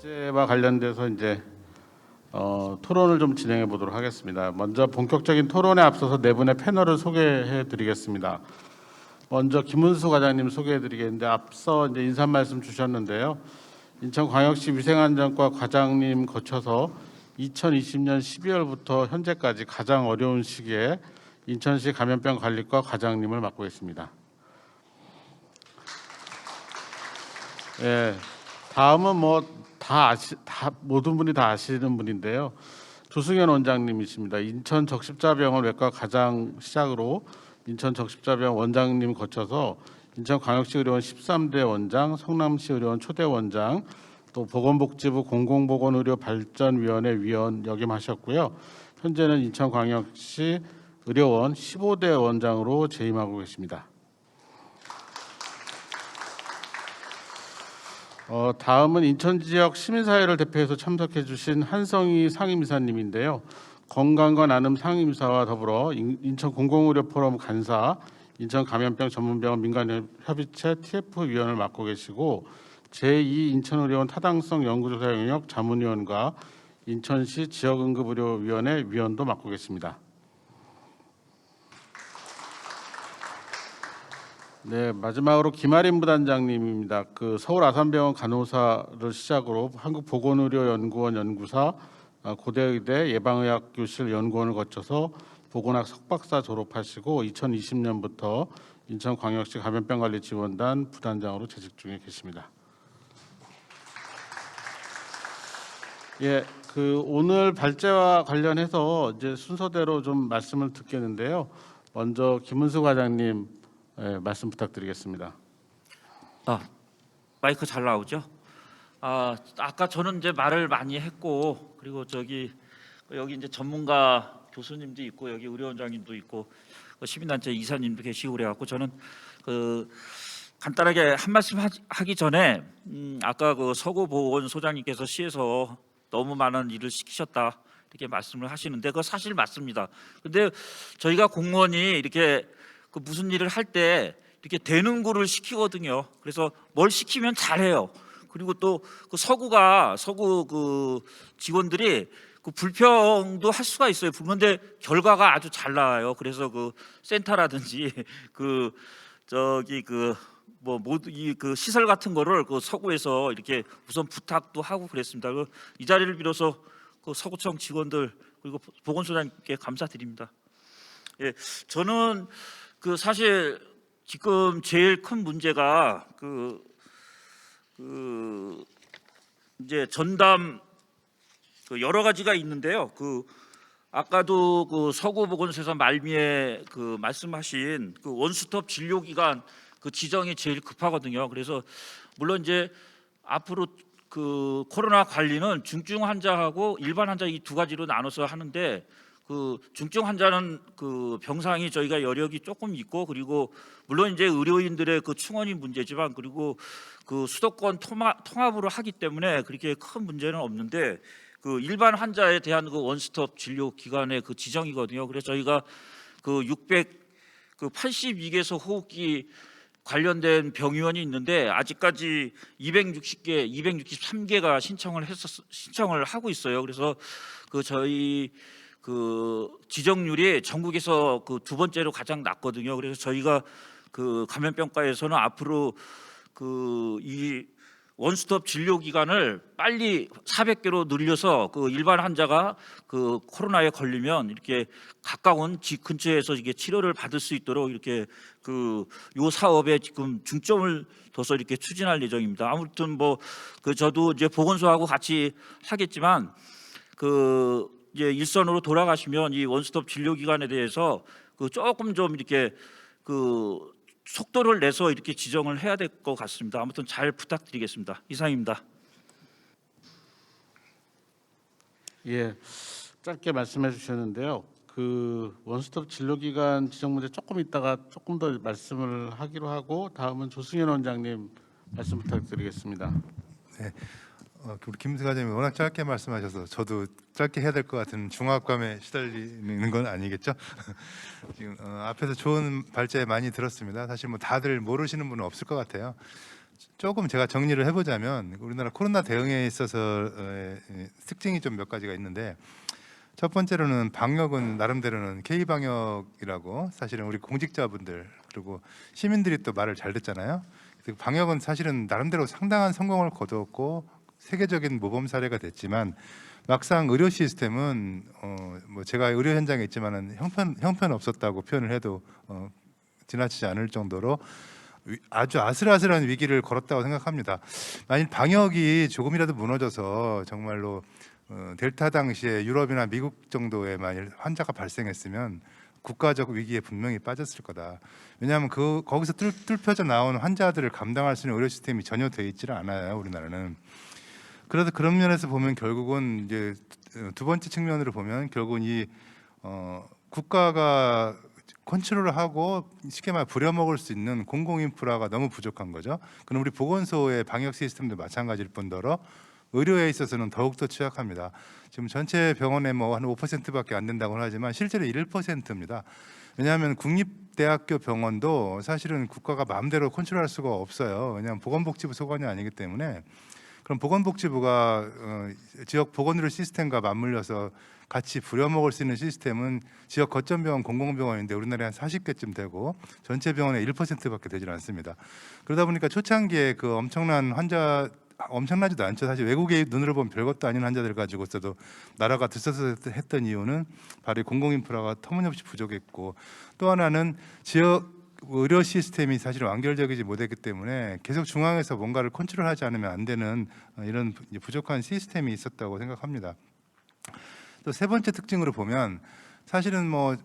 발제와 관련돼서 이제 토론을 좀 진행해 보도록 하겠습니다. 먼저 본격적인 토론에 앞서서 네 분의 패널을 소개해 드리겠습니다. 먼저 김은수 과장님 소개해 드리겠는데 앞서 이제 인사 말씀 주셨는데요. 인천광역시 위생안전과 과장님 거쳐서 2020년 12월부터 현재까지 가장 어려운 시기에 인천시 감염병 관리과 과장님을 맡고 있습니다. 예, 다음은 모든 분이 다 아시는 분인데요. 조승현 원장님이십니다. 인천 적십자병원 외과 과장 시작으로 인천 적십자병원 원장님 거쳐서 인천광역시 의료원 13대 원장, 성남시 의료원 초대 원장, 또 보건복지부 공공보건의료 발전위원회 위원 역임하셨고요. 현재는 인천광역시 의료원 15대 원장으로 재임하고 계십니다. 다음은 인천 지역 시민사회를 대표해서 참석해 주신 한성희 상임이사님인데요. 건강과 나눔 상임이사와 더불어 인천 공공의료포럼 간사, 인천 감염병 전문병원 민간협의체 TF위원을 맡고 계시고 제2 인천의료원 타당성 연구조사 영역 자문위원과 인천시 지역응급의료위원회 위원도 맡고 계십니다. 네, 마지막으로 김아린 부단장님입니다. 서울 아산병원 간호사를 시작으로 한국보건의료연구원 연구사, 고대의대 예방의학교실 연구원을 거쳐서 보건학 석박사 졸업하시고 2020년부터 인천광역시 감염병관리지원단 부단장으로 재직 중에 계십니다. 예, 오늘 발제와 관련해서 이제 순서대로 좀 말씀을 듣겠는데요. 먼저 김은수 과장님 말씀 부탁드리겠습니다. 마이크 잘 나오죠? 아까 저는 이제 말을 많이 했고 그리고 여기 이제 전문가 교수님도 있고 여기 의료원장님도 있고 시민단체 이사님도 계시고 그래갖고 저는 간단하게 한 말씀 하기 전에 아까 서구보건소장님께서 시에서 너무 많은 일을 시키셨다 이렇게 말씀을 하시는데 그거 사실 맞습니다. 근데 저희가 공무원이 이렇게 무슨 일을 할 때 이렇게 되는 거를 시키거든요. 그래서 뭘 시키면 잘해요. 그리고 또 서구 직원들이 불평도 할 수가 있어요. 그런데 결과가 아주 잘 나와요. 그래서 센터라든지 시설 같은 거를 서구에서 이렇게 우선 부탁도 하고 그랬습니다. 이 자리를 빌어서 서구청 직원들 그리고 보건소장님께 감사드립니다. 예, 저는 사실 지금 제일 큰 문제가 이제 전담 여러 가지가 있는데요. 아까도 서구보건소에서 말미에 말씀하신 원스톱 진료기관 지정이 제일 급하거든요. 그래서 물론 이제 앞으로 코로나 관리는 중증 환자하고 일반 환자 이 두 가지로 나눠서 하는데 중증 환자는 병상이 저희가 여력이 조금 있고 그리고 물론 이제 의료인들의 충원이 문제지만 그리고 수도권 통합으로 하기 때문에 그렇게 큰 문제는 없는데 일반 환자에 대한 원스톱 진료 기관의 지정이거든요. 그래서 저희가 682개소 호흡기 관련된 병의원이 있는데 아직까지 263개가 신청을 하고 있어요. 그래서 저희 지정률이 전국에서 두 번째로 가장 낮거든요. 그래서 저희가 감염병과에서는 앞으로 이 원스톱 진료 기간을 빨리 400개로 늘려서 일반 환자가 코로나에 걸리면 이렇게 가까운 집 근처에서 이게 치료를 받을 수 있도록 이렇게 요 사업에 지금 중점을 둬서 이렇게 추진할 예정입니다. 아무튼 저도 이제 보건소하고 같이 하겠지만 이제 일선으로 돌아가시면 이 원스톱 진료 기관에 대해서 조금 좀 이렇게 속도를 내서 이렇게 지정을 해야 될 것 같습니다. 아무튼 잘 부탁드리겠습니다. 이상입니다. 예, 짧게 말씀해 주셨는데요. 원스톱 진료기관 지정 문제 조금 있다가 조금 더 말씀을 하기로 하고 다음은 조승현 원장님 말씀 부탁드리겠습니다. 네, 우리 김은수 과장님이 워낙 짧게 말씀하셔서 저도 짧게 해야 될 것 같은 중압감에 시달리는 건 아니겠죠? 지금 앞에서 좋은 발제 많이 들었습니다. 사실 다들 모르시는 분은 없을 것 같아요. 조금 제가 정리를 해보자면 우리나라 코로나 대응에 있어서 특징이 좀 몇 가지가 있는데, 첫 번째로는 방역은 나름대로는 K 방역이라고 사실은 우리 공직자분들 그리고 시민들이 또 말을 잘 듣잖아요. 그래서 방역은 사실은 나름대로 상당한 성공을 거두었고 세계적인 모범 사례가 됐지만, 막상 의료 시스템은 뭐 제가 의료 현장에 있지만은 형편 없었다고 표현을 해도 지나치지 않을 정도로 아주 아슬아슬한 위기를 걸었다고 생각합니다. 만일 방역이 조금이라도 무너져서 정말로 델타 당시에 유럽이나 미국 정도의 만일 환자가 발생했으면 국가적 위기에 분명히 빠졌을 거다. 왜냐하면 거기서 뚫혀져 나온 환자들을 감당할 수 있는 의료 시스템이 전혀 되어 있지를 않아요, 우리나라는. 그래서 그런 면에서 보면 결국은 이제 두 번째 측면으로 보면 결국은 이 국가가 컨트롤을 하고 쉽게 말해 부려먹을 수 있는 공공 인프라가 너무 부족한 거죠. 그럼 우리 보건소의 방역 시스템도 마찬가지일 뿐더러 의료에 있어서는 더욱더 취약합니다. 지금 전체 병원에 뭐 한 5%밖에 안 된다고 하지만 실제로 1%입니다. 왜냐하면 국립대학교 병원도 사실은 국가가 마음대로 컨트롤할 수가 없어요. 왜냐하면 보건복지부 소관이 아니기 때문에. 그럼 보건복지부가 지역 보건의료 시스템과 맞물려서 같이 부려먹을 수 있는 시스템은 지역 거점병원, 공공병원인데 우리나라에 한 40개쯤 되고 전체 병원의 1%밖에 되질 않습니다. 그러다 보니까 초창기에 그 엄청나지도 않죠. 사실 외국의 눈으로 보면 별것도 아닌 환자들 가지고서도 나라가 들썩했던 이유는 바로 공공인프라가 터무니없이 부족했고, 또 하나는 지역 의료 시스템이 사실 완결적이지 못했기 때문에 계속 중앙에서 뭔가를 컨트롤하지 않으면 안 되는 이런 부족한 시스템이 있었다고 생각합니다. 또 세 번째 특징으로 보면 사실은 뭐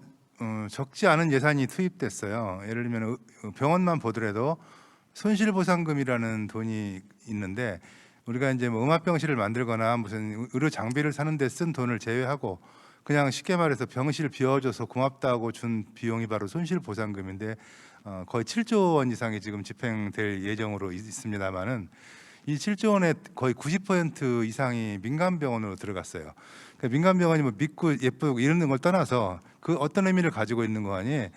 적지 않은 예산이 투입됐어요. 예를 들면 병원만 보더라도 손실보상금이라는 돈이 있는데, 우리가 이제 뭐 음압병실을 만들거나 무슨 의료 장비를 사는 데 쓴 돈을 제외하고 그냥 쉽게 말해서 병실 비워줘서 고맙다고 준 비용이 바로 손실보상금인데 거의 7조 원 이상이 지금 집행될 예정으로 있습니다만은 이 7조 원의 거의 90% 이상이 민간병원으로 들어갔어요. 그러니까 민간병원이 뭐 믿고 예쁘고 이런 걸 떠나서 그 어떤 의미를 가지고 있는 거 아니,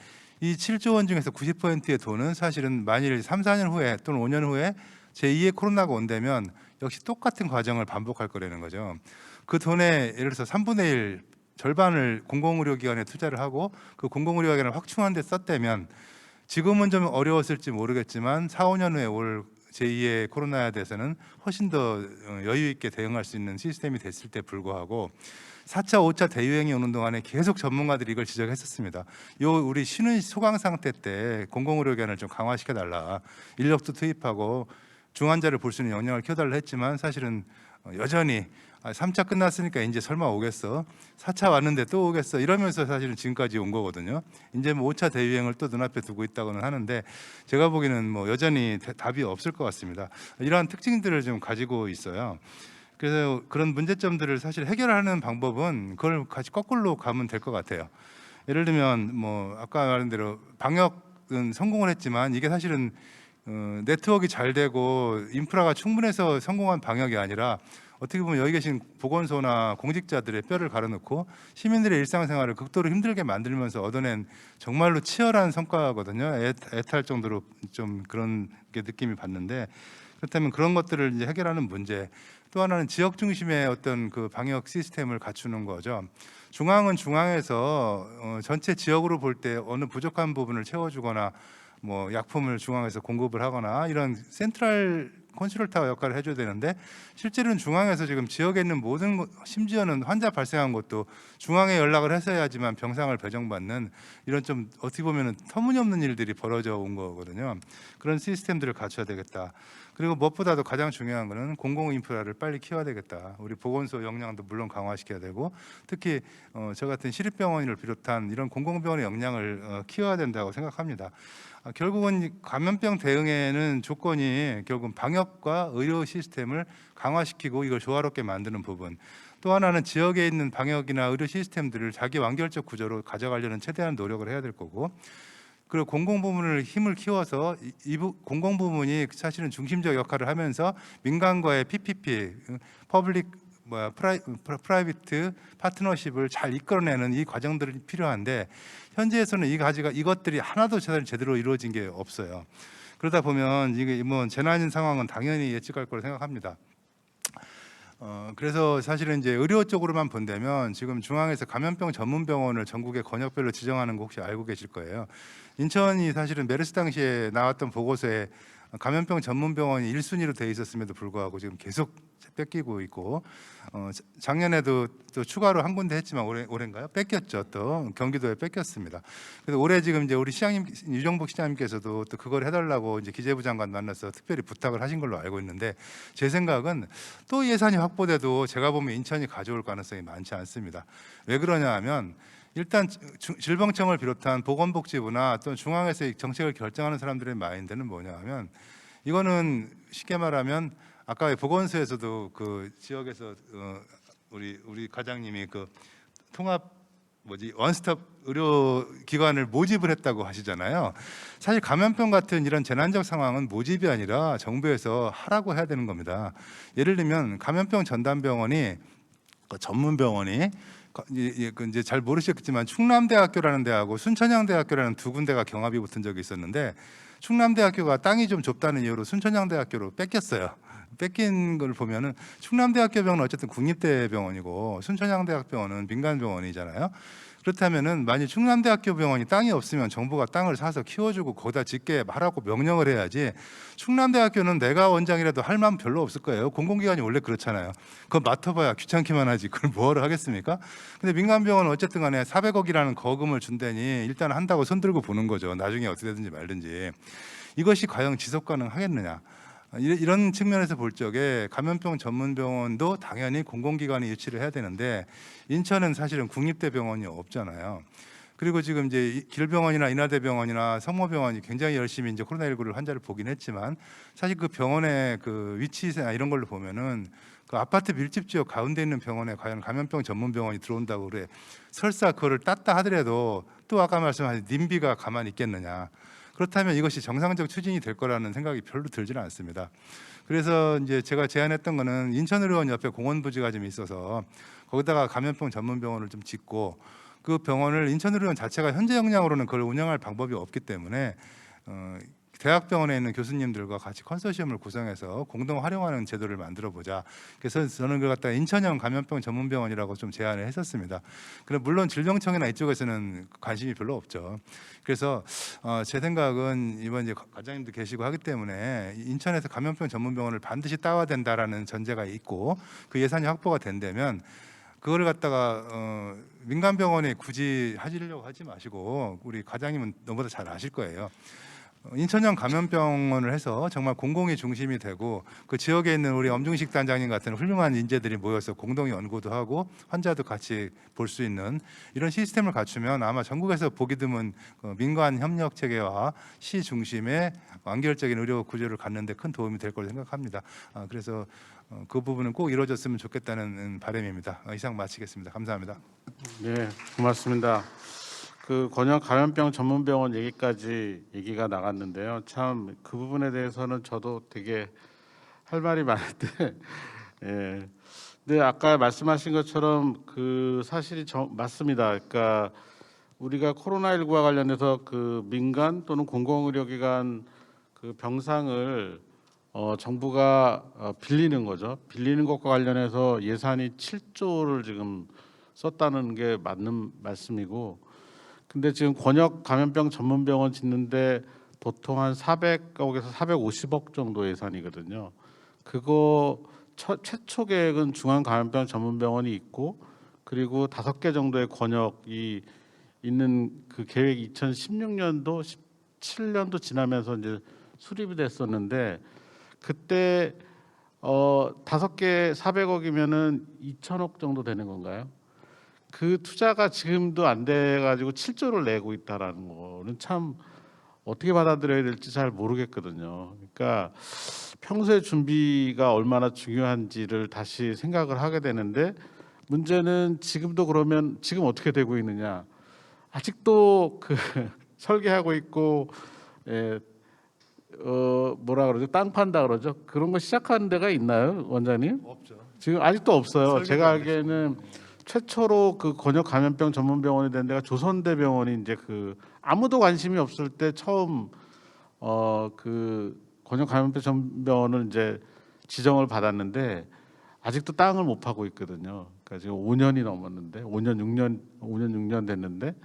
이 7조 원 중에서 90%의 돈은 사실은 만일 3, 4년 후에 또는 5년 후에 제2의 코로나가 온다면 역시 똑같은 과정을 반복할 거라는 거죠. 그 돈의 예를 들어서 3분의 1 절반을 공공의료기관에 투자를 하고 그 공공의료기관을 확충하는 데 썼다면 지금은 좀 어려웠을지 모르겠지만 4, 5년 후에 올 제2의 코로나에 대해서는 훨씬 더 여유 있게 대응할 수 있는 시스템이 됐을 때 불구하고 4차, 5차 대유행이 오는 동안에 계속 전문가들이 이걸 지적했었습니다. 우리 쉬는 소강 상태 때 공공의료기관을 좀 강화시켜 달라, 인력도 투입하고 중환자를 볼 수 있는 역량을 키워달라 했지만 사실은 여전히 3차 끝났으니까 이제 설마 오겠어, 4차 왔는데 또 오겠어 이러면서 사실은 지금까지 온 거거든요. 이제 뭐 5차 대유행을 또 눈앞에 두고 있다고는 하는데 제가 보기에는 뭐 여전히 답이 없을 것 같습니다. 이러한 특징들을 좀 가지고 있어요. 그래서 그런 문제점들을 사실 해결하는 방법은 그걸 같이 거꾸로 가면 될 것 같아요. 예를 들면 뭐 아까 말한 대로 방역은 성공을 했지만 이게 사실은 네트워크가 잘 되고 인프라가 충분해서 성공한 방역이 아니라 어떻게 보면 여기 계신 보건소나 공직자들의 뼈를 가려놓고 시민들의 일상생활을 극도로 힘들게 만들면서 얻어낸 정말로 치열한 성과거든요. 애탈 정도로 좀 그런 게 느낌이 받는데, 그렇다면 그런 것들을 이제 해결하는 문제, 또 하나는 지역 중심의 어떤 그 방역 시스템을 갖추는 거죠. 중앙은 중앙에서 전체 지역으로 볼 때 어느 부족한 부분을 채워주거나 뭐 약품을 중앙에서 공급을 하거나 이런 센트럴 컨트롤 타워 역할을 해줘야 되는데, 실제로는 중앙에서 지금 지역에 있는 모든 심지어는 환자 발생한 것도 중앙에 연락을 했어야지만 병상을 배정받는 이런 좀 어떻게 보면 터무니없는 일들이 벌어져 온 거거든요. 그런 시스템들을 갖춰야 되겠다. 그리고 무엇보다도 가장 중요한 거는 공공 인프라를 빨리 키워야 되겠다. 우리 보건소 역량도 물론 강화시켜야 되고 특히 저 같은 시립병원을 비롯한 이런 공공병원의 역량을 키워야 된다고 생각합니다. 결국은 감염병 대응에는 조건이 결국은 방역과 의료 시스템을 강화시키고 이걸 조화롭게 만드는 부분, 또 하나는 지역에 있는 방역이나 의료 시스템들을 자기 완결적 구조로 가져가려는 최대한 노력을 해야 될 거고, 그리고 공공부문을 힘을 키워서 공공부문이 사실은 중심적 역할을 하면서 민간과의 PPP, 퍼블릭 프라이빗 파트너십을 잘 이끌어내는 이 과정들이 필요한데 현재에서는 이것들이 하나도 제대로 이루어진 게 없어요. 그러다 보면 이게 뭐 재난인 상황은 당연히 예측할 거로 생각합니다. 그래서 사실은 이제 의료 쪽으로만 본다면 지금 중앙에서 감염병 전문 병원을 전국의 권역별로 지정하는 거 혹시 알고 계실 거예요. 인천이 사실은 메르스 당시에 나왔던 보고서에 감염병 전문 병원이 1순위로 돼 있었음에도 불구하고 지금 계속 뺏기고 있고 작년에도 또 추가로 한 군데 했지만 올해인가요? 뺏겼죠. 또 경기도에 뺏겼습니다. 그래서 올해 지금 이제 우리 시장님 유정복 시장님께서도 또 그걸 해달라고 이제 기재부 장관 만나서 특별히 부탁을 하신 걸로 알고 있는데 제 생각은 또 예산이 확보돼도 제가 보면 인천이 가져올 가능성이 많지 않습니다. 왜 그러냐 하면 일단 질병청을 비롯한 보건복지부나 또 중앙에서 정책을 결정하는 사람들의 마인드는 뭐냐 하면 이거는 쉽게 말하면 아까 보건소에서도 그 지역에서 우리 과장님이 그 통합 원스톱 의료 기관을 모집을 했다고 하시잖아요. 사실 감염병 같은 이런 재난적 상황은 모집이 아니라 정부에서 하라고 해야 되는 겁니다. 예를 들면 감염병 전담병원이 전문 병원이 이제 잘 모르셨겠지만 충남대학교라는 대하고 순천향대학교라는 두 군데가 경합이 붙은 적이 있었는데 충남대학교가 땅이 좀 좁다는 이유로 순천향대학교로 뺏겼어요. 뺏긴 걸 보면은 충남대학교 병원은 어쨌든 국립대병원이고 순천향대학병원은 민간병원이잖아요. 그렇다면은 만약 충남대학교 병원이 땅이 없으면 정부가 땅을 사서 키워주고 거기다 짓게 말하고 명령을 해야지. 충남대학교는 내가 원장이라도 할 마음 별로 없을 거예요. 공공기관이 원래 그렇잖아요. 그거 맡아봐야 귀찮기만 하지. 그걸 뭐하러 하겠습니까? 근데 민간병원은 어쨌든 간에 400억이라는 거금을 준다니 일단 한다고 손들고 보는 거죠. 나중에 어떻게 되든지 말든지. 이것이 과연 지속 가능하겠느냐. 이런 측면에서 볼 적에 감염병 전문병원도 당연히 공공기관이 유치를 해야 되는데 인천은 사실은 국립대병원이 없잖아요. 그리고 지금 이제 길병원이나 인하대병원이나 성모병원이 굉장히 열심히 이제 코로나19를 환자를 보긴 했지만 사실 그 병원의 그 위치나 이런 걸로 보면은 그 아파트 밀집 지역 가운데 있는 병원에 과연 감염병 전문병원이 들어온다고 그래 설사 그거를 땄다 하더라도 또 아까 말씀하신 님비가 가만히 있겠느냐. 그렇다면 이것이 정상적 추진이 될 거라는 생각이 별로 들지는 않습니다. 그래서 이제 제가 제안했던 거는 인천의료원 옆에 공원 부지가 좀 있어서 거기다가 감염병 전문병원을 좀 짓고 그 병원을 인천의료원 자체가 현재 역량으로는 그걸 운영할 방법이 없기 때문에 대학병원에 있는 교수님들과 같이 컨소시엄을 구성해서 공동 활용하는 제도를 만들어 보자. 그래서 저는 그걸 갖다 인천형 감염병 전문병원이라고 좀 제안을 했었습니다. 그럼 물론 질병청이나 이쪽에서는 관심이 별로 없죠. 그래서 제 생각은 이번 이제 과장님도 계시고 하기 때문에 인천에서 감염병 전문병원을 반드시 따와야 된다라는 전제가 있고 그 예산이 확보가 된다면 그거를 갖다가 민간병원에 굳이 하시려고 하지 마시고 우리 과장님은 너보다 잘 아실 거예요. 인천형 감염병원을 해서 정말 공공이 중심이 되고 그 지역에 있는 우리 엄중식 단장님 같은 훌륭한 인재들이 모여서 공동 연구도 하고 환자도 같이 볼 수 있는 이런 시스템을 갖추면 아마 전국에서 보기 드문 민간 협력 체계와 시 중심의 완결적인 의료 구조를 갖는 데 큰 도움이 될 거로 생각합니다. 그래서 그 부분은 꼭 이루어졌으면 좋겠다는 바람입니다. 이상 마치겠습니다. 감사합니다. 네, 고맙습니다. 그 권역 감염병 전문병원 얘기까지 얘기가 나갔는데요. 참 그 부분에 대해서는 저도 되게 할 말이 많은데, 예. 근데 아까 말씀하신 것처럼 그 사실이 맞습니다. 그러니까 우리가 코로나19와 관련해서 그 민간 또는 공공의료기관 그 병상을 정부가 빌리는 거죠. 빌리는 것과 관련해서 예산이 7조를 지금 썼다는 게 맞는 말씀이고. 근데 지금 권역 감염병 전문병원 짓는데 보통 한 400억에서 450억 정도 예산이거든요. 그거 최초 계획은 중앙 감염병 전문병원이 있고 그리고 5개 정도의 권역이 있는 그 계획이 2016년도 17년도 지나면서 이제 수립이 됐었는데 그때 5개 400억이면은 2천억 정도 되는 건가요? 그 투자가 지금도 안 돼가지고 7조를 내고 있다라는 거는 참 어떻게 받아들여야 될지 잘 모르겠거든요. 그러니까 평소에 준비가 얼마나 중요한지를 다시 생각을 하게 되는데 문제는 지금도 그러면 지금 어떻게 되고 있느냐? 아직도 그 설계하고 있고 뭐라 그러죠? 땅 판다 그러죠? 그런 거 시작하는 데가 있나요, 원장님? 없죠. 지금 아직도 없어요. 제가 안 알기에는 최초로 그 권역 감염병 전문병원이 된 데가 조선대병원이 이제 그 아무도 관심이 없을 때 처음 그 권역 감염병 전문병원을 이제 지정을 받았는데 아직도 땅을 못 파고 있거든요. 그러니까 지금 5년이 넘었는데 5년 6년 됐는데,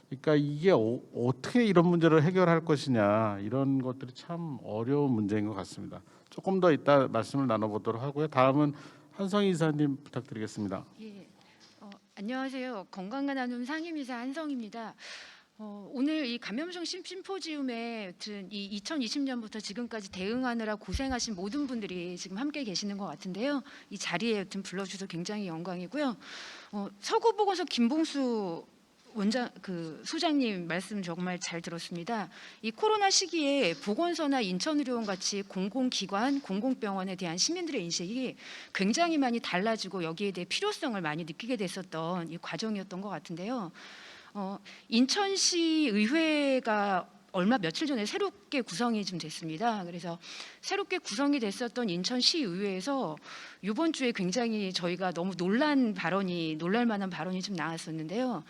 그러니까 이게 어떻게 이런 문제를 해결할 것이냐, 이런 것들이 참 어려운 문제인 것 같습니다. 조금 더 이따 말씀을 나눠보도록 하고요. 다음은 한성희 이사님 부탁드리겠습니다. 예, 안녕하세요. 건강과 나눔 상임이사 한성입니다. 오늘 이 감염성 심포지움에 이 2020년부터 지금까지 대응하느라 고생하신 모든 분들이 지금 함께 계시는 것 같은데요. 이 자리에 불러주셔서 굉장히 영광이고요. 서구보건소 김봉수 소장님 말씀 정말 잘 들었습니다. 이 코로나 시기에 보건소나 인천의료원 같이 공공기관, 공공병원에 대한 시민들의 인식이 굉장히 많이 달라지고 여기에 대해 필요성을 많이 느끼게 됐었던 이 과정이었던 것 같은데요. 인천시 의회가 며칠 전에 새롭게 구성이 좀 됐습니다. 그래서 새롭게 구성이 됐었던 인천시 의회에서 이번 주에 굉장히 저희가 너무 놀랄 만한 발언이 좀 나왔었는데요.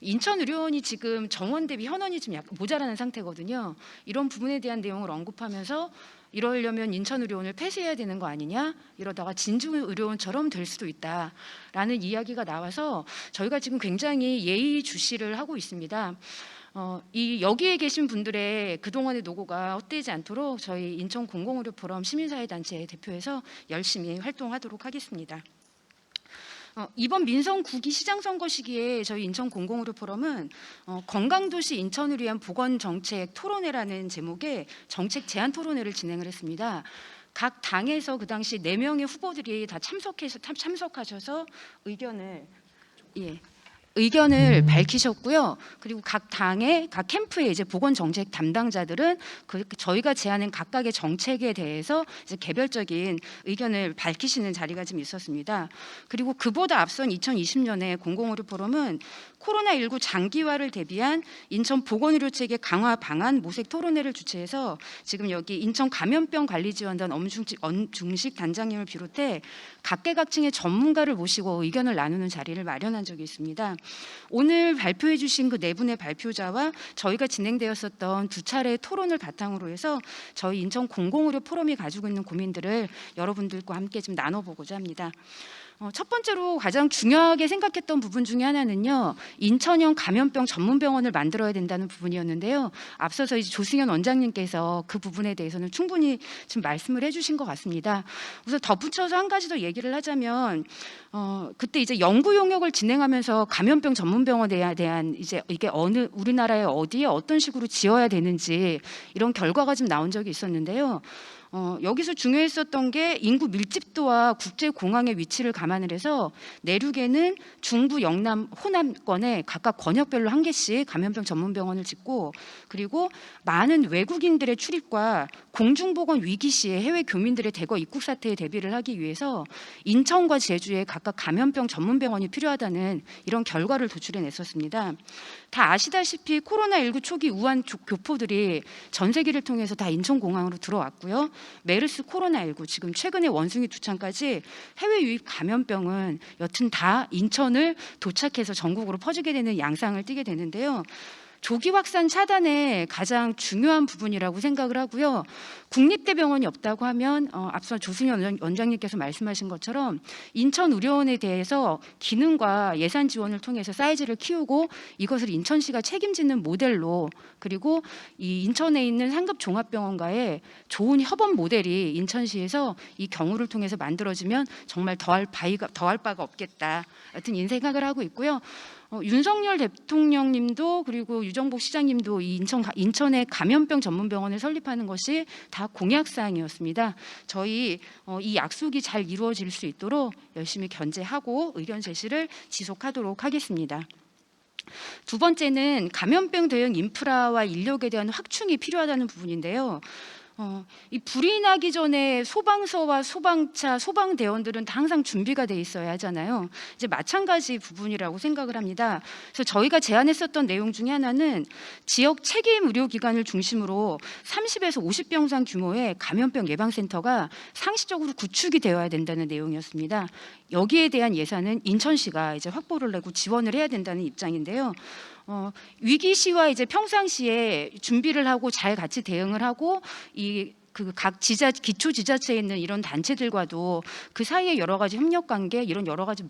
인천의료원이 지금 정원 대비 현원이 좀 약간 모자라는 상태거든요. 이런 부분에 대한 내용을 언급하면서 이러려면 인천의료원을 폐쇄해야 되는 거 아니냐, 이러다가 진주의료원처럼 될 수도 있다라는 이야기가 나와서 저희가 지금 굉장히 예의주시를 하고 있습니다. 여기에 계신 분들의 그동안의 노고가 헛되지 않도록 저희 인천 공공의료 포럼 시민사회단체 대표에서 열심히 활동하도록 하겠습니다. 이번 민선 9기 시장 선거 시기에 저희 인천 공공의료 포럼은 건강도시 인천을 위한 보건정책 토론회라는 제목의 정책 제안 토론회를 진행을 했습니다. 각 당에서 그 당시 4명의 후보들이 다 참석하셔서 의견을 밝히셨고요. 그리고 각 당의 각 캠프의 이제 보건 정책 담당자들은 저희가 제안한 각각의 정책에 대해서 이제 개별적인 의견을 밝히시는 자리가 좀 있었습니다. 그리고 그보다 앞선 2020년에 공공의료 포럼은 코로나19 장기화를 대비한 인천 보건의료 체계 강화 방안 모색 토론회를 주최해서 지금 여기 인천 감염병 관리지원단 엄중식 단장님을 비롯해 각계각층의 전문가를 모시고 의견을 나누는 자리를 마련한 적이 있습니다. 오늘 발표해 주신 그 4분의 발표자와 저희가 진행되었었던 2차례 토론을 바탕으로 해서 저희 인천 공공의료 포럼이 가지고 있는 고민들을 여러분들과 함께 좀 나눠보고자 합니다. 첫 번째로 가장 중요하게 생각했던 부분 중에 하나는요, 인천형 감염병 전문병원을 만들어야 된다는 부분이었는데요. 앞서서 이제 조승현 원장님께서 그 부분에 대해서는 충분히 지금 말씀을 해주신 것 같습니다. 우선 덧붙여서 한 가지 더 얘기를 하자면, 그때 이제 연구 용역을 진행하면서 감염병 전문병원에 대한 이제 이게 우리나라에 어디에 어떤 식으로 지어야 되는지 이런 결과가 좀 나온 적이 있었는데요. 여기서 중요했었던 게 인구 밀집도와 국제공항의 위치를 감안을 해서 내륙에는 중부, 영남, 호남권에 각각 권역별로 1개씩 감염병 전문병원을 짓고, 그리고 많은 외국인들의 출입과 공중보건 위기 시에 해외 교민들의 대거 입국 사태에 대비를 하기 위해서 인천과 제주에 각각 감염병 전문병원이 필요하다는 이런 결과를 도출해냈었습니다. 다 아시다시피 코로나19 초기 우한 교포들이 전세기를 통해서 다 인천공항으로 들어왔고요. 메르스 코로나19 지금 최근에 원숭이 두창까지 해외 유입 감염병은 여튼 다 인천을 도착해서 전국으로 퍼지게 되는 양상을 띠게 되는데요. 조기 확산 차단의 가장 중요한 부분이라고 생각을 하고요. 국립대병원이 없다고 하면 앞서 조승현 원장님께서 말씀하신 것처럼 인천의료원에 대해서 기능과 예산 지원을 통해서 사이즈를 키우고 이것을 인천시가 책임지는 모델로, 그리고 이 인천에 있는 상급 종합병원과의 좋은 협업 모델이 인천시에서 이 경우를 통해서 만들어지면 정말 더할 바가 없겠다. 하여튼 이 생각을 하고 있고요. 윤석열 대통령님도 그리고 유정복 시장님도 이 인천에 감염병 전문병원을 설립하는 것이 다 공약사항이었습니다. 저희 이 약속이 잘 이루어질 수 있도록 열심히 견제하고 의견 제시를 지속하도록 하겠습니다. 두 번째는 감염병 대응 인프라와 인력에 대한 확충이 필요하다는 부분인데요. 이 불이 나기 전에 소방서와 소방차, 소방대원들은 다 항상 준비가 돼 있어야 하잖아요. 이제 마찬가지 부분이라고 생각을 합니다. 그래서 저희가 제안했었던 내용 중에 하나는 지역 책임 의료기관을 중심으로 30에서 50병상 규모의 감염병 예방센터가 상시적으로 구축이 되어야 된다는 내용이었습니다. 여기에 대한 예산은 인천시가 이제 확보를 내고 지원을 해야 된다는 입장인데요. 위기시와 이제 평상시에 준비를 하고 잘 같이 대응을 하고 이 그 각 기초 지자체에 있는 이런 단체들과도 그 사이에 여러 가지 협력 관계, 이런 여러 가지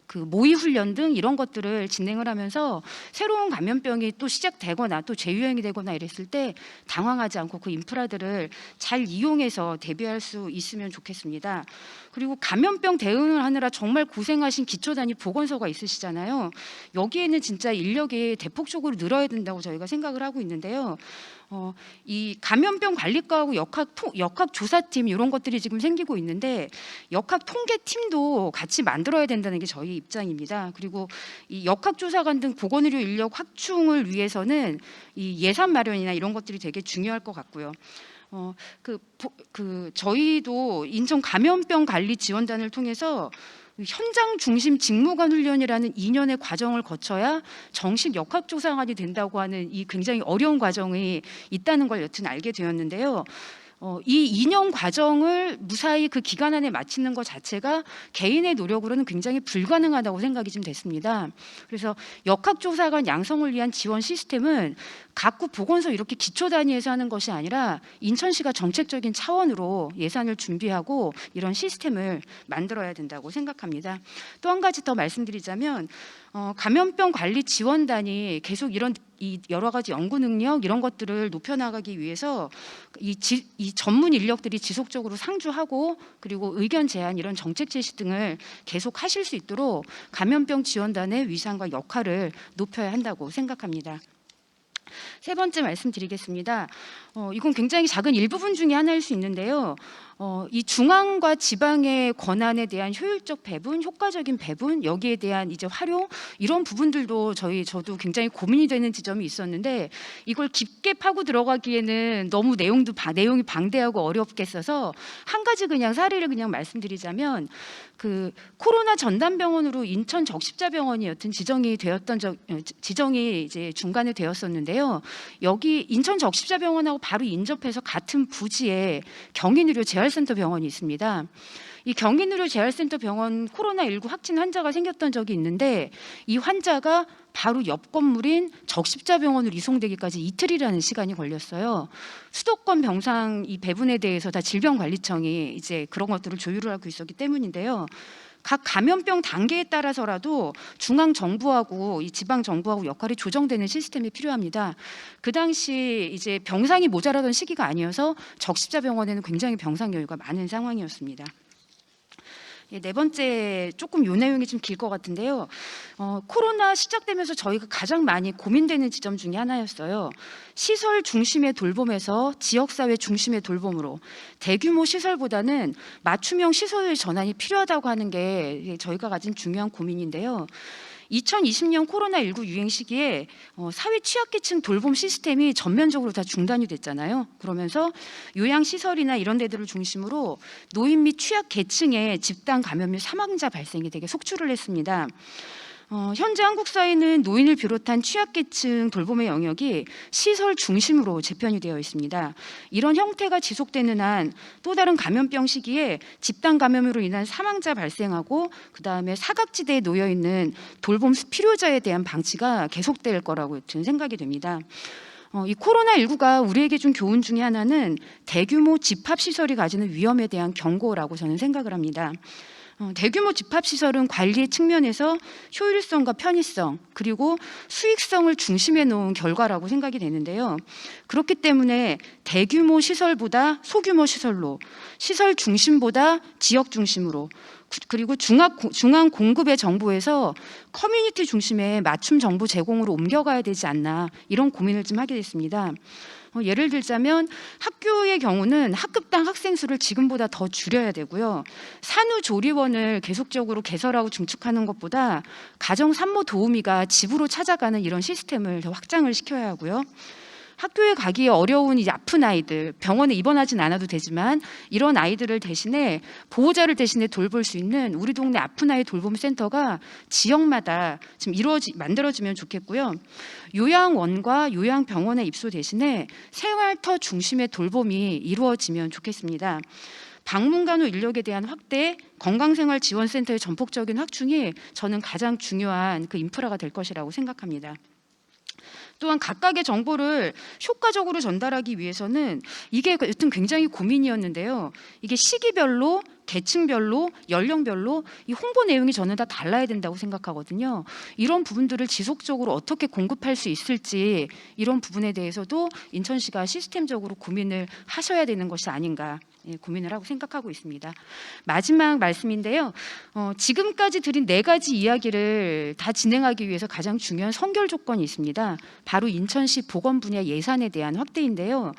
그 모의 훈련 등 이런 것들을 진행을 하면서 새로운 감염병이 또 시작되거나 또 재유행이 되거나 이랬을 때 당황하지 않고 그 인프라들을 잘 이용해서 대비할 수 있으면 좋겠습니다. 그리고 감염병 대응을 하느라 정말 고생하신 기초단위 보건소가 있으시잖아요. 여기에는 진짜 인력이 대폭적으로 늘어야 된다고 저희가 생각을 하고 있는데요. 이 감염병 관리과하고 역학 조사팀 이런 것들이 지금 생기고 있는데 역학 통계팀도 같이 만들어야 된다는 게 저희 입장입니다. 그리고 이 역학 조사관 등 보건의료 인력 확충을 위해서는 이 예산 마련이나 이런 것들이 되게 중요할 것 같고요. 저희도 인천 감염병 관리 지원단을 통해서 현장 중심 직무관 훈련이라는 2년의 과정을 거쳐야 정식 역학조사관이 된다고 하는 이 굉장히 어려운 과정이 있다는 걸 여튼 알게 되었는데요. 이 2년 과정을 무사히 그 기간 안에 마치는 것 자체가 개인의 노력으로는 굉장히 불가능하다고 생각이 좀 됐습니다. 그래서 역학조사관 양성을 위한 지원 시스템은 각구 보건소 이렇게 기초 단위에서 하는 것이 아니라 인천시가 정책적인 차원으로 예산을 준비하고 이런 시스템을 만들어야 된다고 생각합니다. 또 한 가지 더 말씀드리자면 감염병 관리 지원단이 계속 이 여러 가지 연구 능력 이런 것들을 높여나가기 위해서 이 전문 인력들이 지속적으로 상주하고 그리고 의견 제안 이런 정책 제시 등을 계속 하실 수 있도록 감염병 지원단의 위상과 역할을 높여야 한다고 생각합니다. 세 번째 말씀드리겠습니다. 이건 굉장히 작은 일부분 중에 하나일 수 있는데요. 이 중앙과 지방의 권한에 대한 효율적 배분, 효과적인 배분, 여기에 대한 이제 활용 이런 부분들도 저도 굉장히 고민이 되는 지점이 있었는데 이걸 깊게 파고 들어가기에는 너무 내용이 방대하고 어렵겠어서 한 가지 그냥 사례를 그냥 말씀드리자면 그 코로나 전담병원으로 인천 적십자병원이 여튼 지정이 이제 중간에 되었었는데요. 여기 인천 적십자병원하고 바로 인접해서 같은 부지에 경인의료 재활센터 병원이 있습니다. 이 경인의료 재활센터 병원 코로나19 확진 환자가 생겼던 적이 있는데 이 환자가 바로 옆 건물인 적십자병원으로 이송되기까지 이틀이라는 시간이 걸렸어요. 수도권 병상 이 배분에 대해서 다 질병관리청이 이제 그런 것들을 조율을 하고 있었기 때문인데요. 각 감염병 단계에 따라서라도 중앙 정부하고 이 지방 정부하고 역할이 조정되는 시스템이 필요합니다. 그 당시 이제 병상이 모자라던 시기가 아니어서 적십자병원에는 굉장히 병상 여유가 많은 상황이었습니다. 네 번째 조금 요 내용이 좀 길 것 같은데요. 코로나 시작되면서 저희가 가장 많이 고민되는 지점 중에 하나였어요. 시설 중심의 돌봄에서 지역사회 중심의 돌봄으로 대규모 시설보다는 맞춤형 시설의 전환이 필요하다고 하는 게 저희가 가진 중요한 고민인데요. 2020년 코로나19 유행 시기에 사회 취약계층 돌봄 시스템이 전면적으로 다 중단이 됐잖아요. 그러면서 요양시설이나 이런 데들을 중심으로 노인 및 취약계층의 집단 감염 및 사망자 발생이 되게 속출을 했습니다. 현재 한국 사회는 노인을 비롯한 취약계층 돌봄의 영역이 시설 중심으로 재편이 되어 있습니다. 이런 형태가 지속되는 한 또 다른 감염병 시기에 집단 감염으로 인한 사망자 발생하고 그다음에 사각지대에 놓여 있는 돌봄 필요자에 대한 방치가 계속될 거라고 생각이 됩니다. 이 코로나19가 우리에게 준 교훈 중에 하나는 대규모 집합시설이 가지는 위험에 대한 경고라고 저는 생각을 합니다. 대규모 집합시설은 관리의 측면에서 효율성과 편의성 그리고 수익성을 중심에 놓은 결과라고 생각이 되는데요. 그렇기 때문에 대규모 시설보다 소규모 시설로, 시설 중심보다 지역 중심으로 그리고 중앙 공급의 정보에서 커뮤니티 중심의 맞춤 정보 제공으로 옮겨가야 되지 않나 이런 고민을 좀 하게 됐습니다. 예를 들자면 학교의 경우는 학급당 학생 수를 지금보다 더 줄여야 되고요. 산후조리원을 계속적으로 개설하고 증축하는 것보다 가정 산모 도우미가 집으로 찾아가는 이런 시스템을 더 확장을 시켜야 하고요. 학교에 가기 어려운 이제 아픈 아이들, 병원에 입원하진 않아도 되지만 이런 아이들을 대신에 보호자를 대신에 돌볼 수 있는 우리 동네 아픈 아이 돌봄 센터가 지역마다 지금 만들어지면 좋겠고요. 요양원과 요양병원의 입소 대신에 생활터 중심의 돌봄이 이루어지면 좋겠습니다. 방문간호 인력에 대한 확대, 건강생활지원센터의 전폭적인 확충이 저는 가장 중요한 그 인프라가 될 것이라고 생각합니다. 또한 각각의 정보를 효과적으로 전달하기 위해서는 이게 여튼 굉장히 고민이었는데요. 이게 시기별로, 계층별로, 연령별로 이 홍보 내용이 저는 다 달라야 된다고 생각하거든요. 이런 부분들을 지속적으로 어떻게 공급할 수 있을지 이런 부분에 대해서도 인천시가 시스템적으로 고민을 하셔야 되는 것이 아닌가 고민을 하고 생각하고 있습니다. 마지막 말씀인데요. 지금까지 드린 4가지 이야기를 다 진행하기 위해서 가장 중요한 선결 조건이 있습니다. 바로 인천시 보건 분야 예산에 대한 확대인데요.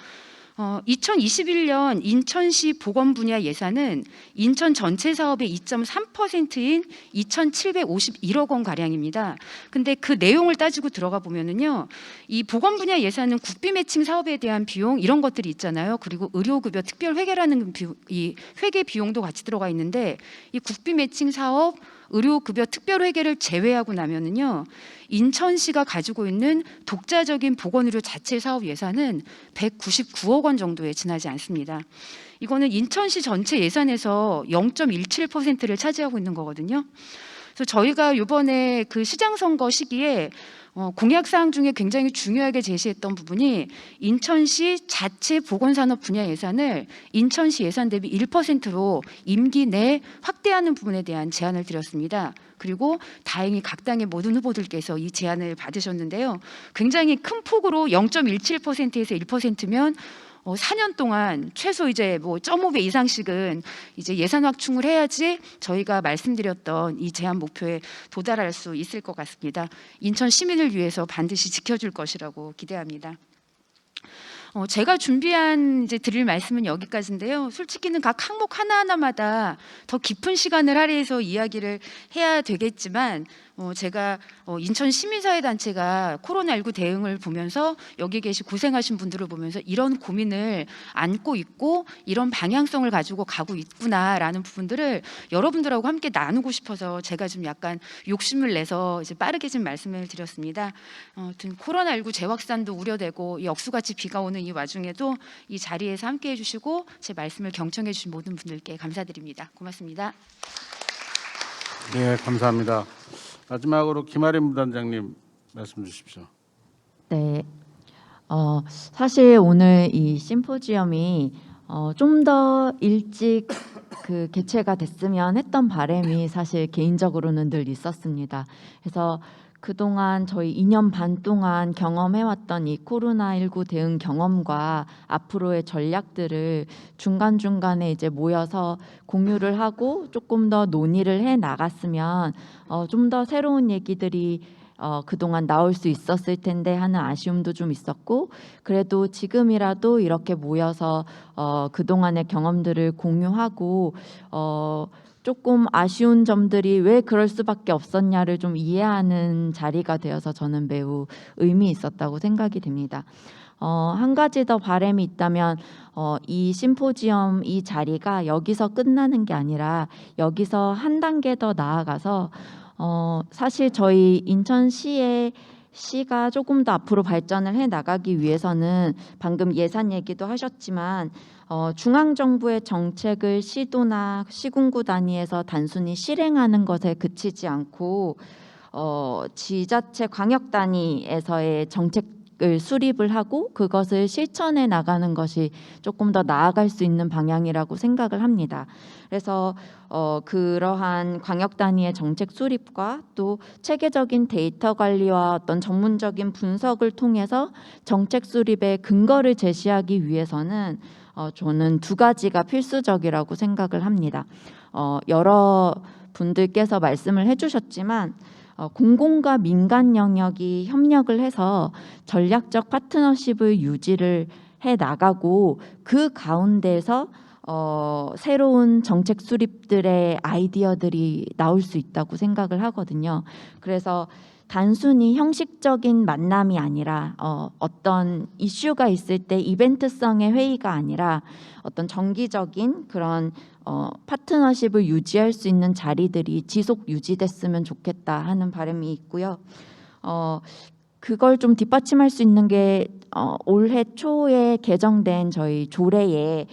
2021년 인천시 보건 분야 예산은 인천 전체 사업의 2.3%인 2,751억 원 가량입니다. 근데 그 내용을 따지고 들어가 보면은요, 이 보건 분야 예산은 국비 매칭 사업에 대한 비용 이런 것들이 있잖아요. 그리고 의료급여 특별 회계라는 이 회계 비용도 같이 들어가 있는데 이 국비 매칭 사업 의료급여 특별회계를 제외하고 나면은요, 인천시가 가지고 있는 독자적인 보건의료 자체 사업 예산은 199억 원 정도에 지나지 않습니다. 이거는 인천시 전체 예산에서 0.17%를 차지하고 있는 거거든요. 그래서 저희가 이번에 그 시장 선거 시기에 공약 사항 중에 굉장히 중요하게 제시했던 부분이 인천시 자체 보건산업 분야 예산을 인천시 예산 대비 1%로 임기 내 확대하는 부분에 대한 제안을 드렸습니다. 그리고 다행히 각 당의 모든 후보들께서 이 제안을 받으셨는데요. 굉장히 큰 폭으로 0.17%에서 1%면 4년 동안 최소 이제 뭐 0.5배 이상씩은 이제 예산 확충을 해야지 저희가 말씀드렸던 이 제안 목표에 도달할 수 있을 것 같습니다. 인천 시민을 위해서 반드시 지켜줄 것이라고 기대합니다. 제가 준비한 이제 드릴 말씀은 여기까지인데요. 솔직히는 각 항목 하나하나마다 더 깊은 시간을 할애해서 이야기를 해야 되겠지만 제가 인천 시민사회단체가 코로나19 대응을 보면서 여기 계신 고생하신 분들을 보면서 이런 고민을 안고 있고 이런 방향성을 가지고 가고 있구나라는 부분들을 여러분들하고 함께 나누고 싶어서 제가 좀 약간 욕심을 내서 이제 빠르게 좀 말씀을 드렸습니다. 아무튼 코로나19 재확산도 우려되고 이 억수같이 비가 오는 이 와중에도 이 자리에서 함께 해주시고 제 말씀을 경청해 주신 모든 분들께 감사드립니다. 고맙습니다. 네, 감사합니다. 마지막으로 김아린 부단장님 말씀 주십시오. 네. 사실 오늘 이 심포지엄이 좀 더 일찍 그 개최가 됐으면 했던 바람이 사실 개인적으로는 늘 있었습니다. 그래서 그동안 저희 2년 반 동안 경험해왔던 이 코로나19 대응 경험과 앞으로의 전략들을 중간중간에 이제 모여서 공유를 하고 조금 더 논의를 해 나갔으면 좀 더 새로운 얘기들이 그동안 나올 수 있었을 텐데 하는 아쉬움도 좀 있었고, 그래도 지금이라도 이렇게 모여서 그동안의 경험들을 공유하고 조금 아쉬운 점들이 왜 그럴 수밖에 없었냐를 좀 이해하는 자리가 되어서 저는 매우 의미 있었다고 생각이 됩니다. 한 가지 더 바람이 있다면 이 심포지엄 이 자리가 여기서 끝나는 게 아니라 여기서 한 단계 더 나아가서 사실 저희 인천시의 시가 조금 더 앞으로 발전을 해 나가기 위해서는 방금 예산 얘기도 하셨지만 중앙정부의 정책을 시도나 시군구 단위에서 단순히 실행하는 것에 그치지 않고 지자체 광역 단위에서의 정책을 수립을 하고 그것을 실천해 나가는 것이 조금 더 나아갈 수 있는 방향이라고 생각을 합니다. 그래서 그러한 광역 단위의 정책 수립과 또 체계적인 데이터 관리와 어떤 전문적인 분석을 통해서 정책 수립의 근거를 제시하기 위해서는 저는 2가지가 필수적이라고 생각을 합니다. 여러 분들께서 말씀을 해주셨지만 공공과 민간 영역이 협력을 해서 전략적 파트너십을 유지를 해 나가고 그 가운데서 새로운 정책 수립들의 아이디어들이 나올 수 있다고 생각을 하거든요. 그래서 단순히 형식적인 만남이 아니라 어떤 이슈가 있을 때 이벤트성의 회의가 아니라 어떤 정기적인 그런 파트너십을 유지할 수 있는 자리들이 지속 유지됐으면 좋겠다 하는 바람이 있고요. 그걸 좀 뒷받침할 수 있는 게 올해 초에 개정된 저희 조례에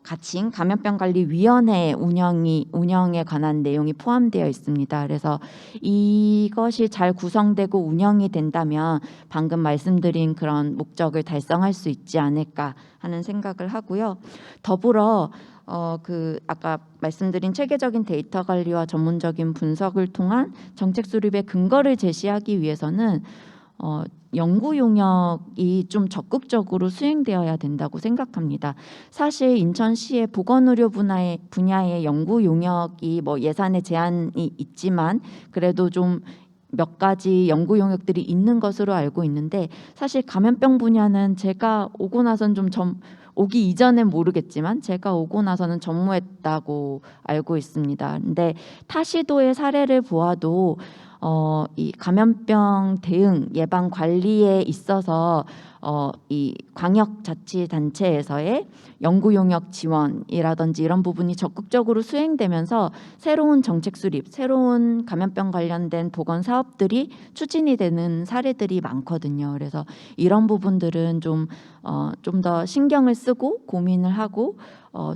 가칭 감염병관리위원회 운영에 관한 내용이 포함되어 있습니다. 그래서 이것이 잘 구성되고 운영이 된다면 방금 말씀드린 그런 목적을 달성할 수 있지 않을까 하는 생각을 하고요. 더불어 아까 말씀드린 체계적인 데이터 관리와 전문적인 분석을 통한 정책 수립의 근거를 제시하기 위해서는 연구 용역이 좀 적극적으로 수행되어야 된다고 생각합니다. 사실 인천시의 보건의료 분야의 연구 용역이 뭐 예산에 제한이 있지만 그래도 좀 몇 가지 연구 용역들이 있는 것으로 알고 있는데 사실 감염병 분야는 제가 오고 나선 오기 이전엔 모르겠지만 제가 오고 나서는 전무했다고 알고 있습니다. 근데 타시도의 사례를 보아도 이 감염병 대응 예방 관리에 있어서 이 광역자치단체에서의 연구 용역 지원이라든지 이런 부분이 적극적으로 수행되면서 새로운 정책 수립, 새로운 감염병 관련된 보건 사업들이 추진이 되는 사례들이 많거든요. 그래서 이런 부분들은 좀 더 신경을 쓰고 고민을 하고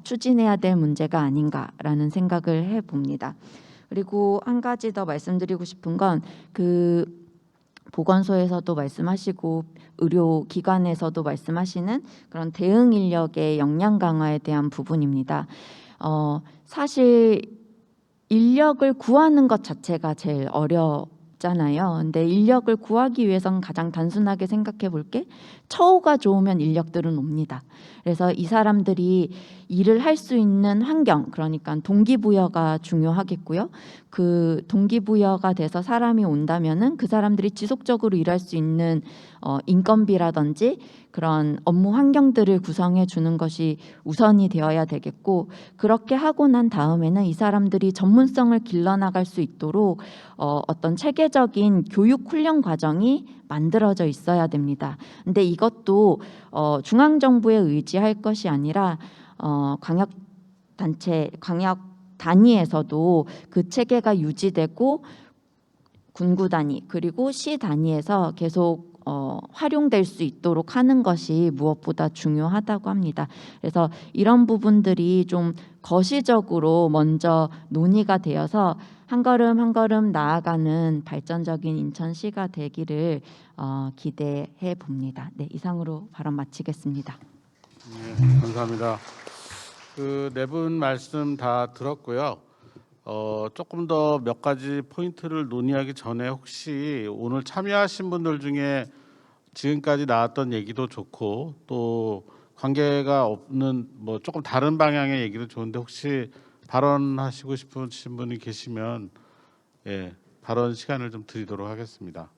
추진해야 될 문제가 아닌가라는 생각을 해봅니다. 그리고 한 가지 더 말씀드리고 싶은 건 보건소에서도 말씀하시고 의료기관에서도 말씀하시는 그런 대응 인력의 역량 강화에 대한 부분입니다. 사실 인력을 구하는 것 자체가 제일 어렵잖아요. 근데 인력을 구하기 위해선 가장 단순하게 생각해 볼 게 처우가 좋으면 인력들은 옵니다. 그래서 이 사람들이 일을 할 수 있는 환경, 그러니까 동기부여가 중요하겠고요. 그 동기부여가 돼서 사람이 온다면은 그 사람들이 지속적으로 일할 수 있는 인건비라든지 그런 업무 환경들을 구성해 주는 것이 우선이 되어야 되겠고, 그렇게 하고 난 다음에는 이 사람들이 전문성을 길러나갈 수 있도록 어떤 체계적인 교육 훈련 과정이 만들어져 있어야 됩니다. 근데 이것도 중앙 정부에 의지할 것이 아니라 광역 단위에서도 그 체계가 유지되고 군구 단위 그리고 시 단위에서 계속 활용될 수 있도록 하는 것이 무엇보다 중요하다고 합니다. 그래서 이런 부분들이 좀 거시적으로 먼저 논의가 되어서 한 걸음 한 걸음 나아가는 발전적인 인천시가 되기를 기대해 봅니다. 네, 이상으로 발언 마치겠습니다. 네, 감사합니다. 그 네 분 말씀 다 들었고요. 조금 더 몇 가지 포인트를 논의하기 전에 혹시 오늘 참여하신 분들 중에 지금까지 나왔던 얘기도 좋고 또 관계가 없는 뭐 조금 다른 방향의 얘기도 좋은데 혹시 발언하시고 싶으신 분이 계시면 발언 시간을 좀 드리도록 하겠습니다.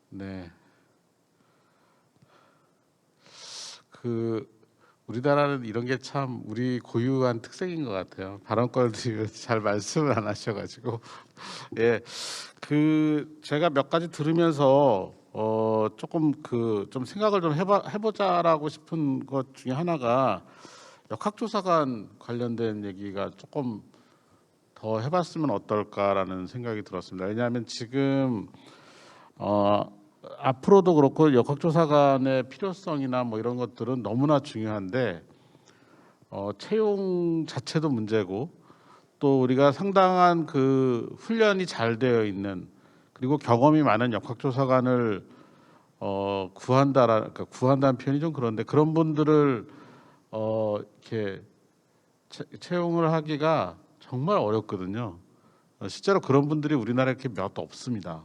네. 우리나라는 이런 게 참 우리 고유한 특색인 것 같아요. 발언권을 잘 말씀을 안 하셔가지고 제가 몇 가지 들으면서 조금 좀 생각을 좀 해보자라고 싶은 것 중에 하나가 역학조사관 관련된 얘기가 조금 더 해봤으면 어떨까라는 생각이 들었습니다. 왜냐하면 지금 앞으로도 그렇고 역학조사관의 필요성이나 뭐 이런 것들은 너무나 중요한데 채용 자체도 문제고 또 우리가 상당한 그 훈련이 잘 되어 있는 그리고 경험이 많은 역학조사관을 구한다는 표현이 좀 그런데 그런 분들을 이렇게 채용을 하기가 정말 어렵거든요. 실제로 그런 분들이 우리나라에 이렇게 몇 없습니다.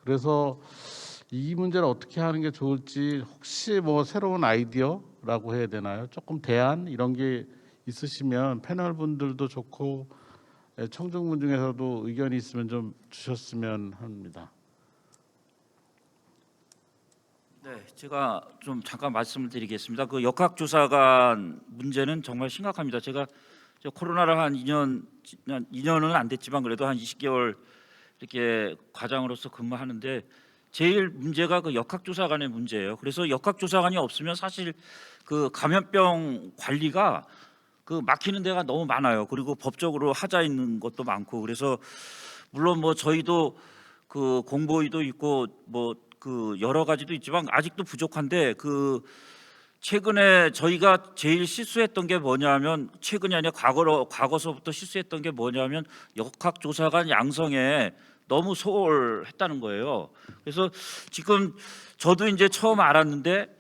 그래서 이 문제를 어떻게 하는 게 좋을지 혹시 뭐 새로운 아이디어라고 해야 되나요? 조금 대안 이런 게 있으시면 패널 분들도 좋고 청중분 중에서도 의견이 있으면 좀 주셨으면 합니다. 네, 제가 좀 잠깐 말씀을 드리겠습니다. 그 역학조사관 문제는 정말 심각합니다. 제가 코로나를 한 2년은 안 됐지만 그래도 한 20개월 이렇게 과장으로서 근무하는데 제일 문제가 그 역학조사관의 문제예요. 그래서 역학조사관이 없으면 사실 그 감염병 관리가 그 막히는 데가 너무 많아요. 그리고 법적으로 하자 있는 것도 많고 그래서 물론 뭐 저희도 그 공보위도 있고 뭐 그 여러 가지도 있지만 아직도 부족한데 그 최근에 저희가 제일 실수했던 게 뭐냐면 최근이 아니라 과거서부터 실수했던 게 뭐냐면 역학조사관 양성에 너무 소홀했다는 거예요. 그래서 지금 저도 이제 처음 알았는데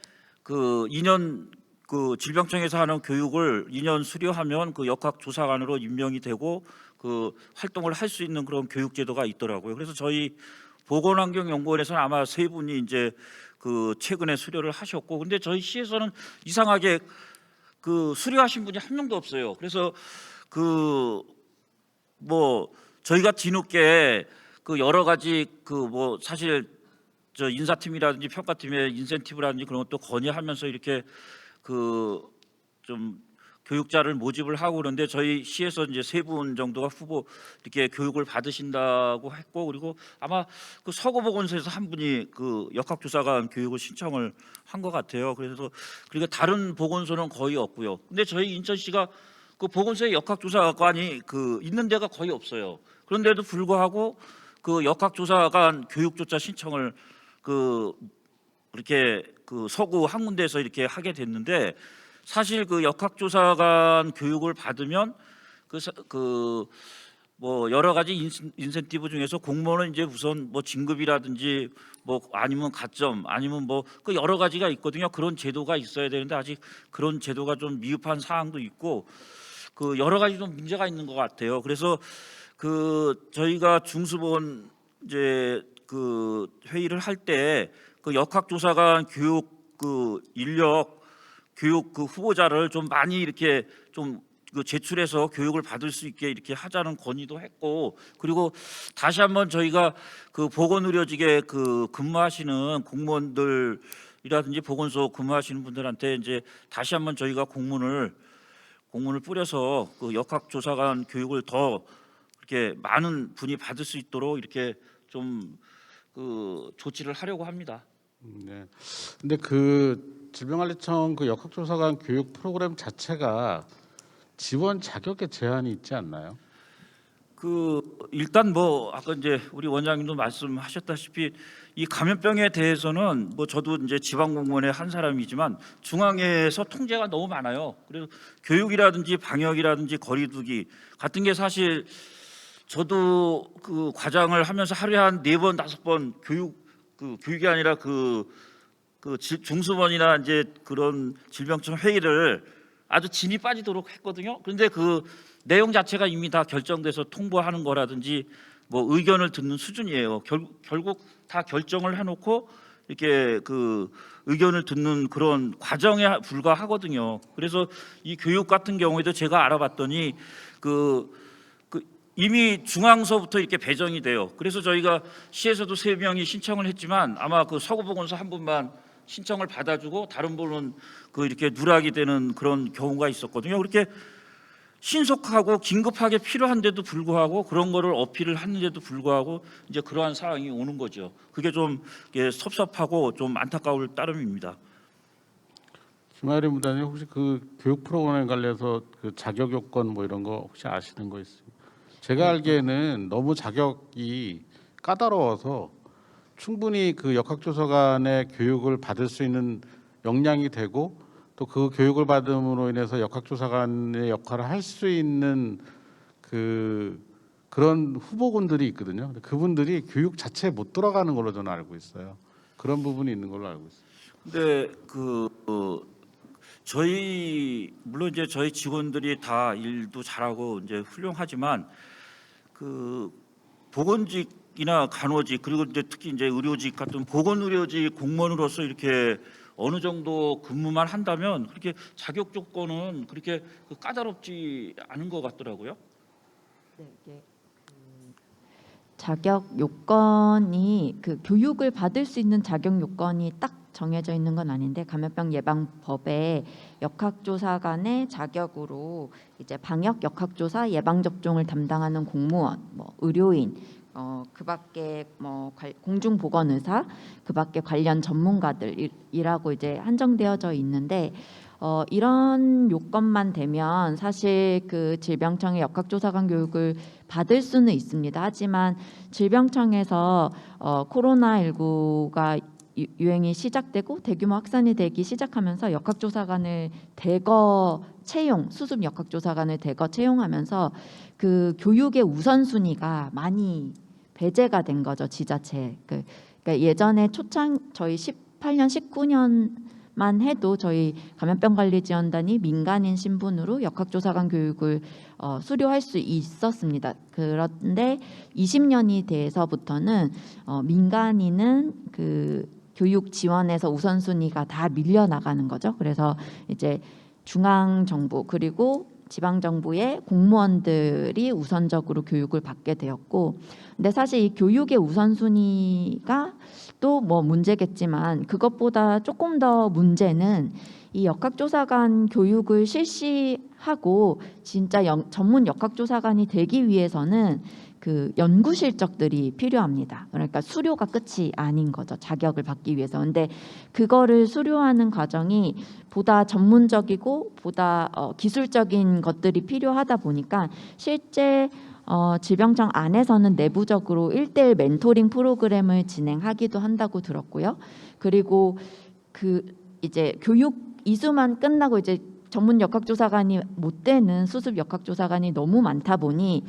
그 2년 그 질병청에서 하는 교육을 2년 수료하면 그 역학조사관으로 임명이 되고 그 활동을 할 수 있는 그런 교육 제도가 있더라고요. 그래서 저희 보건환경연구원에서는 아마 세 분이 이제 그 최근에 수료를 하셨고, 근데 저희 시에서는 이상하게 그 수료하신 분이 한 명도 없어요. 그래서 그 뭐 저희가 뒤늦게 그 여러 가지 그 뭐 사실 저 인사팀이라든지 평가팀의 인센티브라든지 그런 것도 건의하면서 이렇게 그 좀 교육자를 모집을 하고 그런데 저희 시에서 이제 세 분 정도가 후보 이렇게 교육을 받으신다고 했고, 그리고 아마 그 서구보건소에서 한 분이 그 역학조사관 교육을 신청을 한 것 같아요. 그래서 그리고 다른 보건소는 거의 없고요. 근데 저희 인천시가 그 보건소에 역학조사관이 그 있는 데가 거의 없어요. 그런데도 불구하고 그 역학조사관 교육조차 신청을 그 이렇게 그 서구 한 군데에서 이렇게 하게 됐는데, 사실 그 역학조사관 교육을 받으면 그 뭐 여러 가지 인센티브 중에서 공무원은 이제 우선 뭐 진급이라든지 뭐 아니면 가점 아니면 뭐 그 여러 가지가 있거든요. 그런 제도가 있어야 되는데 아직 그런 제도가 좀 미흡한 사항도 있고 그 여러 가지 좀 문제가 있는 것 같아요. 그래서 그 저희가 중수본 이제 그 회의를 할 때 그 역학조사관 교육 그 인력 교육 그 후보자를 좀 많이 이렇게 좀 그 제출해서 교육을 받을 수 있게 이렇게 하자는 건의도 했고, 그리고 다시 한번 저희가 그 보건의료직에 그 근무하시는 공무원들이라든지 보건소 근무하시는 분들한테 이제 다시 한번 저희가 공문을 뿌려서 그 역학조사관 교육을 더 이렇게 많은 분이 받을 수 있도록 이렇게 좀 그 조치를 하려고 합니다. 네. 근데 그 질병관리청 그 역학조사관 교육 프로그램 자체가 지원 자격에 제한이 있지 않나요? 그 일단 뭐 아까 이제 우리 원장님도 말씀하셨다시피 이 감염병에 대해서는 뭐 저도 이제 지방공무원의 한 사람이지만 중앙에서 통제가 너무 많아요. 그래서 교육이라든지 방역이라든지 거리두기 같은 게 사실 저도 그 과장을 하면서 하루에 한 4번 5번 교육이 아니라 중수본이나 이제 그런 질병청 회의를 아주 진이 빠지도록 했거든요. 그런데 그 내용 자체가 이미 다 결정돼서 통보하는 거라든지 뭐 의견을 듣는 수준이에요. 결국 다 결정을 해놓고 이렇게 그 의견을 듣는 그런 과정에 불과하거든요. 그래서 이 교육 같은 경우에도 제가 알아봤더니 이미 중앙서부터 이렇게 배정이 돼요. 그래서 저희가 시에서도 3명이 신청을 했지만 아마 그 서구보건소 한 분만 신청을 받아주고 다른 분은 그 이렇게 누락이 되는 그런 경우가 있었거든요. 그렇게 신속하고 긴급하게 필요한데도 불구하고 그런 거를 어필을 하는데도 불구하고 이제 그러한 상황이 오는 거죠. 그게 좀 섭섭하고 좀 안타까울 따름입니다. 김아리 부단님 혹시 그 교육 프로그램 관련해서 그 자격 요건 뭐 이런 거 혹시 아시는 거 있습니까? 제가 알기에는 너무 자격이 까다로워서 충분히 그 역학조사관의 교육을 받을 수 있는 역량이 되고 또 그 교육을 받음으로 인해서 역학조사관의 역할을 할 수 있는 그런 후보군들이 있거든요. 근데 그분들이 교육 자체에 못 들어가는 걸로 저는 알고 있어요. 그런 부분이 있는 걸로 알고 있어요. 근데 저희 물론 이제 저희 직원들이 다 일도 잘하고 이제 훌륭하지만 그 보건직이나 간호직 그리고 이제 특히 이제 의료직 같은 보건의료직 공무원으로서 이렇게 어느 정도 근무만 한다면 그렇게 자격 조건은 그렇게 까다롭지 않은 것 같더라고요. 네, 이게 자격 요건이 그 교육을 받을 수 있는 자격 요건이 딱 정해져 있는 건 아닌데 감염병 예방법에 역학조사관의 자격으로 이제 방역 역학조사 예방 접종을 담당하는 공무원, 뭐 의료인, 그밖에 뭐 공중보건의사, 그밖에 관련 전문가들이라고 이제 한정되어져 있는데 이런 요건만 되면 사실 그 질병청의 역학조사관 교육을 받을 수는 있습니다. 하지만 질병청에서 코로나19가 유행이 시작되고 대규모 확산이 되기 시작하면서 역학조사관을 대거 채용, 수습 역학조사관을 대거 채용하면서 그 교육의 우선순위가 많이 배제가 된 거죠, 지자체에. 그러니까 예전에 초창 저희 18년, 19년만 해도 저희 감염병관리지원단이 민간인 신분으로 역학조사관 교육을 수료할 수 있었습니다. 그런데 20년이 돼서부터는 민간인은 그 교육 지원에서 우선순위가 다 밀려 나가는 거죠. 그래서 이제 중앙 정부 그리고 지방 정부의 공무원들이 우선적으로 교육을 받게 되었고, 근데 사실 이 교육의 우선순위가 또 뭐 문제겠지만 그것보다 조금 더 문제는 이 역학조사관 교육을 실시하고 진짜 전문 역학조사관이 되기 위해서는 그 연구 실적들이 필요합니다. 그러니까 수료가 끝이 아닌 거죠. 자격을 받기 위해서. 근데 그거를 수료하는 과정이 보다 전문적이고 보다 기술적인 것들이 필요하다 보니까 실제 질병청 안에서는 내부적으로 1:1 멘토링 프로그램을 진행하기도 한다고 들었고요. 그리고 그 이제 교육 이수만 끝나고 이제 전문 역학조사관이 못 되는 수습 역학조사관이 너무 많다 보니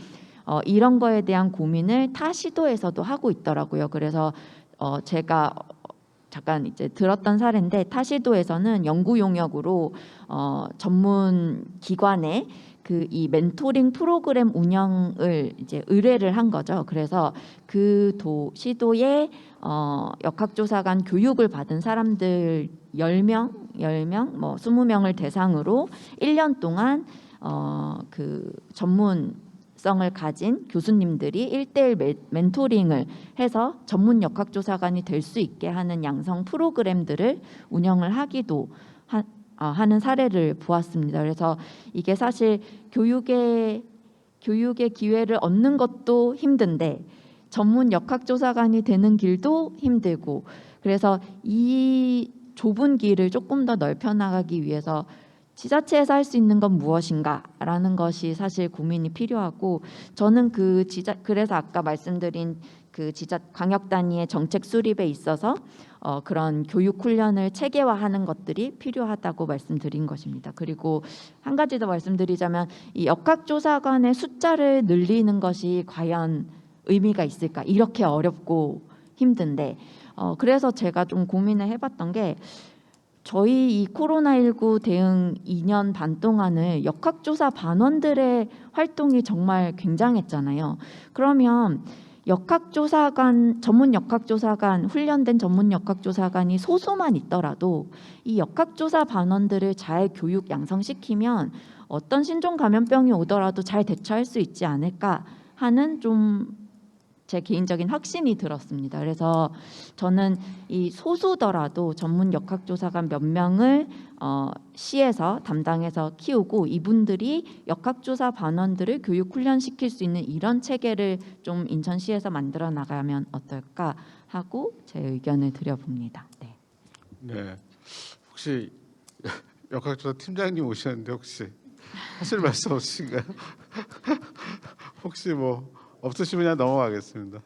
이런 거에 대한 고민을 타 시도에서도 하고 있더라고요. 그래서 제가 잠깐 이제 들었던 사례인데, 타 시도에서는 연구 용역으로 전문 기관에 그 이 멘토링 프로그램 운영을 이제 의뢰를 한 거죠. 그래서 그 시도에 역학조사관 교육을 받은 사람들 10명, 뭐 20명을 대상으로 1년 동안 그 전문성을 가진 교수님들이 1:1 멘토링을 해서 전문 역학조사관이 될 수 있게 하는 양성 프로그램들을 운영을 하기도 하는 사례를 보았습니다. 그래서 이게 사실 교육의 기회를 얻는 것도 힘든데 전문 역학조사관이 되는 길도 힘들고, 그래서 이 좁은 길을 조금 더 넓혀 나가기 위해서 지자체에서 할 수 있는 건 무엇인가라는 것이 사실 고민이 필요하고, 저는 그래서 아까 말씀드린 그 광역 단위의 정책 수립에 있어서 그런 교육 훈련을 체계화하는 것들이 필요하다고 말씀드린 것입니다. 그리고 한 가지 더 말씀드리자면, 이 역학조사관의 숫자를 늘리는 것이 과연 의미가 있을까? 이렇게 어렵고 힘든데, 그래서 제가 좀 고민을 해봤던 게, 저희 이 코로나19 대응 2년 반 동안을 역학조사 반원들의 활동이 정말 굉장했잖아요. 그러면 전문 역학조사관, 훈련된 전문 역학조사관이 소수만 있더라도 이 역학조사 반원들을 잘 교육 양성시키면 어떤 신종 감염병이 오더라도 잘 대처할 수 있지 않을까 하는 좀 제 개인적인 확신이 들었습니다. 그래서 저는 이 소수더라도 전문 역학조사관 몇 명을 시에서 담당해서 키우고, 이분들이 역학조사 반원들을 교육 훈련시킬 수 있는 이런 체계를 좀 인천시에서 만들어 나가면 어떨까 하고 제 의견을 드려봅니다. 네. 네. 혹시 역학조사 팀장님 오셨는데 혹시 하실 말씀 없으신가요? 혹시 뭐 없으시면 그냥 넘어가겠습니다.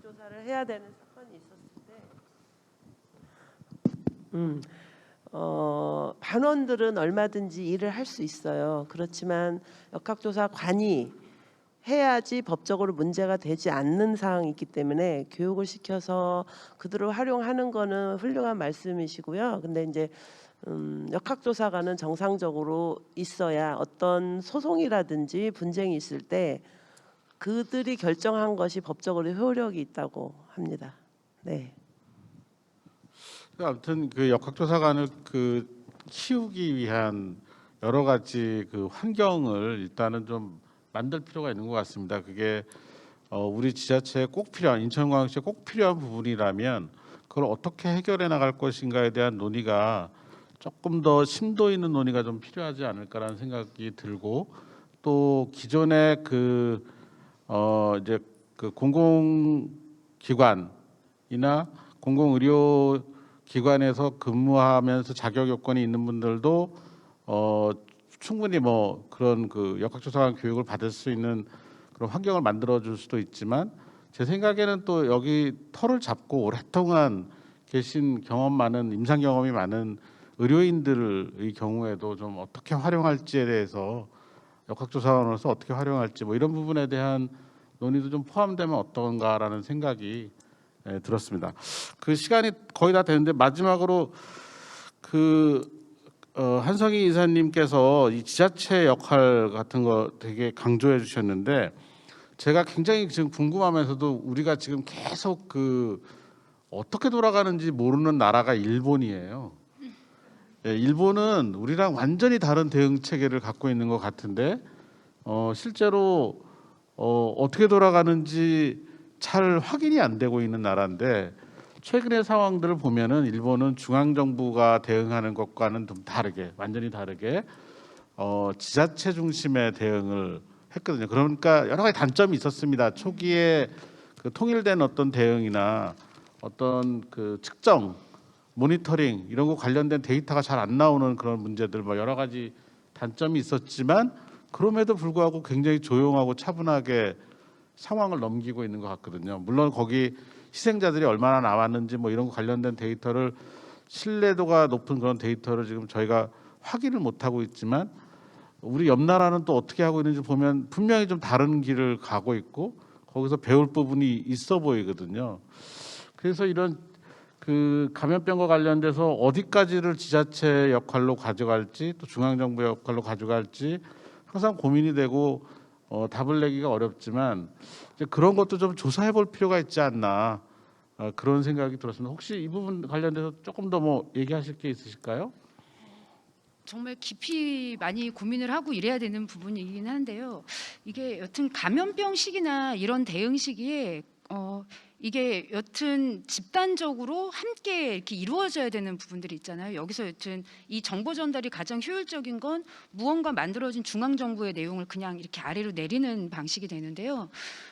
조사를 해야 되는 사건이 있었을 때, 반원들은 얼마든지 일을 할 수 있어요. 그렇지만 역학조사관이 해야지 법적으로 문제가 되지 않는 사항이 있기 때문에 교육을 시켜서 그들을 활용하는 거는 훌륭한 말씀이시고요. 근데 이제 역학조사관은 정상적으로 있어야 어떤 소송이라든지 분쟁이 있을 때 그들이 결정한 것이 법적으로 효력이 있다고 합니다. 네. 아무튼 그 역학조사관을 그 키우기 위한 여러 가지 그 환경을 일단은 좀 만들 필요가 있는 것 같습니다. 그게 우리 지자체에 꼭 필요한, 인천광역시에 꼭 필요한 부분이라면 그걸 어떻게 해결해 나갈 것인가에 대한 논의가 조금 더 심도 있는 논의가 좀 필요하지 않을까라는 생각이 들고, 또 기존의 이제 그 공공기관이나 공공의료기관에서 근무하면서 자격 요건이 있는 분들도 충분히 뭐 그런 그 역학조사관 교육을 받을 수 있는 그런 환경을 만들어줄 수도 있지만 제 생각에는 또 여기 터를 잡고 오랫동안 계신 경험 많은 임상 경험이 많은 의료인들의 경우에도 좀 어떻게 활용할지에 대해서 역학조사관으로서 어떻게 활용할지 뭐 이런 부분에 대한 논의도 좀 포함되면 어떤가라는 생각이 들었습니다. 그 시간이 거의 다 되는데 마지막으로 한성희 이사님께서 이 지자체 역할 같은 거 되게 강조해 주셨는데 제가 굉장히 지금 궁금하면서도 우리가 지금 계속 어떻게 돌아가는지 모르는 나라가 일본이에요. 일본은 우리랑 완전히 다른 대응 체계를 갖고 있는 것 같은데 실제로 어떻게 돌아가는지 잘 확인이 안 되고 있는 나라인데 최근의 상황들을 보면은 일본은 중앙 정부가 대응하는 것과는 좀 다르게 완전히 다르게 지자체 중심의 대응을 했거든요. 그러니까 여러 가지 단점이 있었습니다. 초기에 통일된 어떤 대응이나 어떤 측정, 모니터링 이런 거 관련된 데이터가 잘 안 나오는 그런 문제들 뭐 여러 가지 단점이 있었지만 그럼에도 불구하고 굉장히 조용하고 차분하게 상황을 넘기고 있는 것 같거든요. 물론 거기 희생자들이 얼마나 나왔는지 뭐 이런 거 관련된 데이터를 신뢰도가 높은 그런 데이터를 지금 저희가 확인을 못 하고 있지만 우리 옆 나라는 또 어떻게 하고 있는지 보면 분명히 좀 다른 길을 가고 있고 거기서 배울 부분이 있어 보이거든요. 그래서 이런 감염병과 관련돼서 어디까지를 지자체 역할로 가져갈지 또 중앙정부 역할로 가져갈지 항상 고민이 되고 답을 내기가 어렵지만 이제 그런 것도 좀 조사해 볼 필요가 있지 않나 그런 생각이 들었습니다. 혹시 이 부분 관련돼서 조금 더 뭐 얘기하실 게 있으실까요? 정말 깊이 많이 고민을 하고 이래야 되는 부분이긴 한데요. 이게 여튼 감염병 시기나 이런 대응 시기에 이게 여튼 집단적으로 함께 이렇게 이루어져야 되는 부분들이 있잖아요. 여기서 여튼 이 정보 전달이 가장 효율적인 건 무언가 만들어진 중앙 정부의 내용을 그냥 이렇게 아래로 내리는 방식이 되는데요.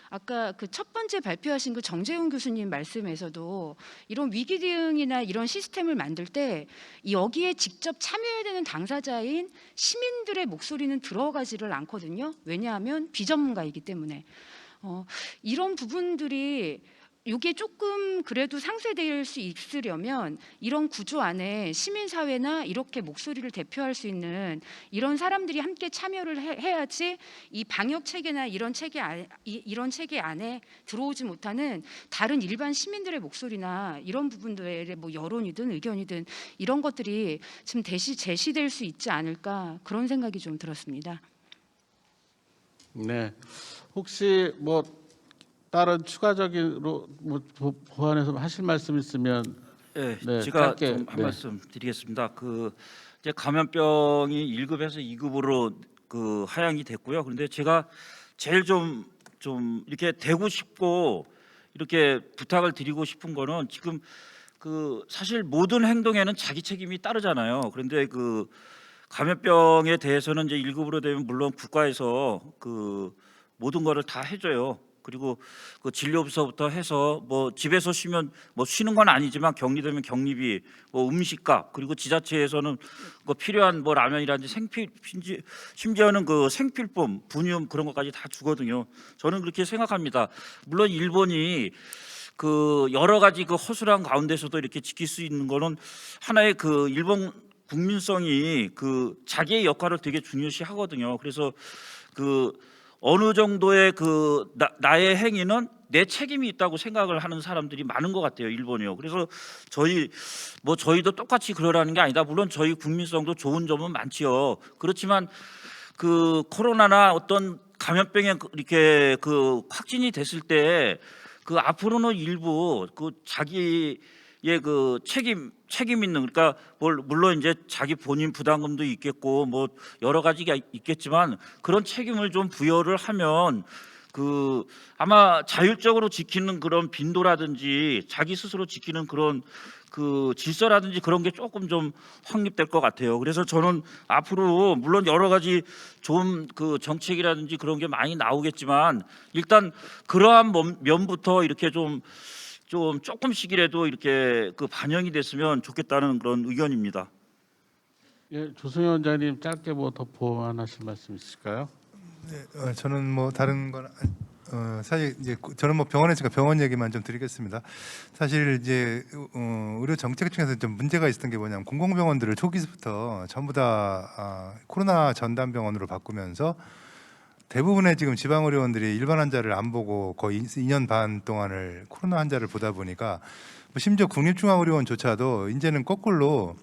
아까 첫 번째 발표하신 정재훈 교수님 말씀에서도 이런 위기 대응이나 이런 시스템을 만들 때 여기에 직접 참여해야 되는 당사자인 시민들의 목소리는 들어가지를 않거든요. 왜냐하면 비전문가이기 때문에 이런 부분들이 이게 조금 그래도 상쇄될 수 있으려면 이런 구조 안에 시민사회나 이렇게 목소리를 대표할 수 있는 이런 사람들이 함께 참여를 해야지 이 방역 체계나 이런 체계 안에 들어오지 못하는 다른 일반 시민들의 목소리나 이런 부분들의 뭐 여론이든 의견이든 이런 것들이 지금 제시될 수 있지 않을까 그런 생각이 좀 들었습니다. 네. 혹시 뭐 다른 추가적으로 뭐 보완해서 하실 말씀 있으면 네, 네, 제가 짧게, 좀 한 네. 말씀 드리겠습니다. 이제 감염병이 1급에서 2급으로 하향이 됐고요. 그런데 제가 제일 좀 이렇게 되고 싶고 이렇게 부탁을 드리고 싶은 거는 지금 사실 모든 행동에는 자기 책임이 따르잖아요. 그런데 감염병에 대해서는 이제 1급으로 되면 물론 국가에서 모든 거를 다 해줘요. 그리고 진료부서부터 해서 뭐 집에서 쉬면 뭐 쉬는 건 아니지만 격리되면 격리비, 뭐 음식값, 그리고 지자체에서는 필요한 뭐 라면이라든지 심지어는 생필품, 분유um 그런 것까지 다 주거든요. 저는 그렇게 생각합니다. 물론 일본이 여러 가지 허술한 가운데서도 이렇게 지킬 수 있는 거는 하나의 일본 국민성이 자기의 역할을 되게 중요시 하거든요. 그래서 어느 정도의 나의 행위는 내 책임이 있다고 생각을 하는 사람들이 많은 것 같아요, 일본이요. 그래서 저희도 똑같이 그러라는 게 아니다. 물론 저희 국민성도 좋은 점은 많지요. 그렇지만 코로나나 어떤 감염병에 이렇게 확진이 됐을 때 앞으로는 일부 자기의 책임 있는, 그러니까 물론 이제 자기 본인 부담금도 있겠고 뭐 여러 가지가 있겠지만 그런 책임을 좀 부여를 하면 아마 자율적으로 지키는 그런 빈도라든지 자기 스스로 지키는 그런 질서라든지 그런 게 조금 좀 확립될 것 같아요. 그래서 저는 앞으로 물론 여러 가지 좋은 정책이라든지 그런 게 많이 나오겠지만 일단 그러한 면부터 이렇게 좀 조금씩이라도 이렇게 반영이 됐으면 좋겠다는 그런 의견입니다. 예, 조승현 원장님 짧게 뭐 더 보완하실 말씀 있으실까요? 저는 뭐 다른 건 사실 이제 저는 뭐 병원에 있으니까 병원 얘기만 좀 드리겠습니다. 사실 이제 의료 정책 중에서 좀 문제가 있었던 게 뭐냐면 공공병원들을 초기부터 전부 다 코로나 전담 병원으로 바꾸면서 대부분의 지금 지방 의료원들이 일반 환자를 안 보고 거의 2년 반 동안을 코로나 환자를 보다 보니까 뭐 심지어 국립중앙의료원조차도 이제는 거꾸로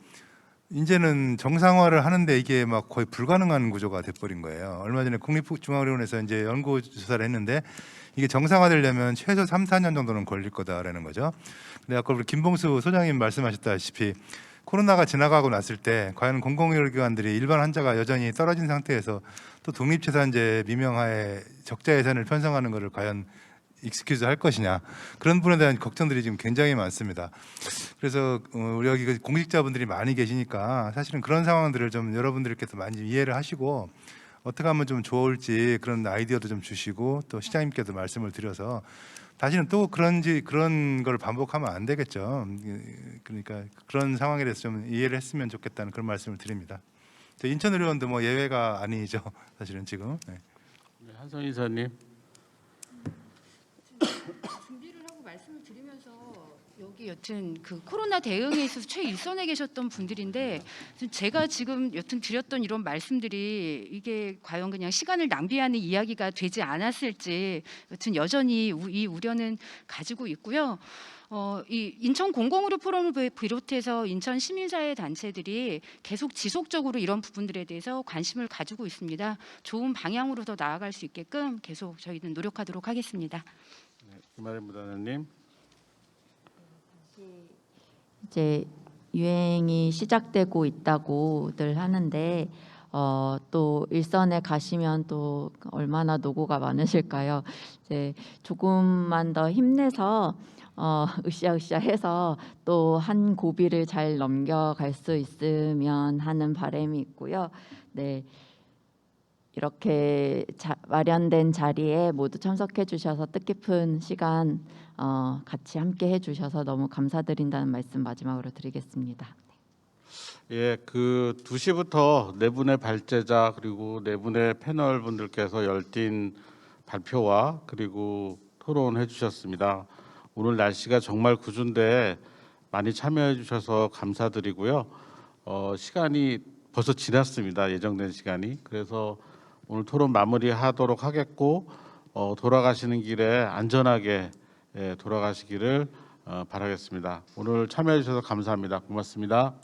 이제는 정상화를 하는데 이게 막 거의 불가능한 구조가 돼버린 거예요. 얼마 전에 국립중앙의료원에서 이제 연구 조사를 했는데 이게 정상화되려면 최소 3, 4년 정도는 걸릴 거다라는 거죠. 근데 아까 우리 김봉수 소장님 말씀하셨다시피 코로나가 지나가고 났을 때 과연 공공의료기관들이 일반 환자가 여전히 떨어진 상태에서 또 독립재산제 미명하에 적자 예산을 편성하는 것을 과연 익스큐즈 할 것이냐, 그런 부분에 대한 걱정들이 지금 굉장히 많습니다. 그래서 우리 여기 공직자분들이 많이 계시니까 사실은 그런 상황들을 좀 여러분들께서 많이 이해를 하시고 어떻게 하면 좀 좋을지 그런 아이디어도 좀 주시고 또 시장님께도 말씀을 드려서 다시는 또 그런 걸 반복하면 안 되겠죠. 그러니까 그런 상황에 대해서 좀 이해를 했으면 좋겠다는 그런 말씀을 드립니다. 인천의료원도 뭐 예외가 아니죠. 사실은 지금. 네. 네, 한성희 이사님. 준비를 하고 말씀을 드리면서 여기 여튼 그 코로나 대응에 있어서 최일선에 계셨던 분들인데 제가 지금 여튼 드렸던 이런 말씀들이 이게 과연 그냥 시간을 낭비하는 이야기가 되지 않았을지 여튼 여전히 이 우려는 가지고 있고요. 이 인천 공공의료 포럼을 비롯해서 인천 시민사회 단체들이 계속 지속적으로 이런 부분들에 대해서 관심을 가지고 있습니다. 좋은 방향으로 더 나아갈 수 있게끔 계속 저희는 노력하도록 하겠습니다. 김아래 부단장님. 이제 유행이 시작되고 있다고들 하는데 또 일선에 가시면 또 얼마나 노고가 많으실까요? 이제 조금만 더 힘내서 으쌰으쌰해서 또 한 고비를 잘 넘겨갈 수 있으면 하는 바람이 있고요. 네. 이렇게 마련된 자리에 모두 참석해 주셔서 뜻깊은 시간 같이 함께 해 주셔서 너무 감사드린다는 말씀 마지막으로 드리겠습니다. 예, 그 2시부터 네 분의 발제자 그리고 네 분의 패널 분들께서 열띤 발표와 그리고 토론해 주셨습니다. 오늘 날씨가 정말 굿인데 많이 참여해 주셔서 감사드리고요. 시간이 벌써 지났습니다. 예정된 시간이. 그래서 오늘 토론 마무리하도록 하겠고 돌아가시는 길에 안전하게 돌아가시기를 바라겠습니다. 오늘 참여해 주셔서 감사합니다. 고맙습니다.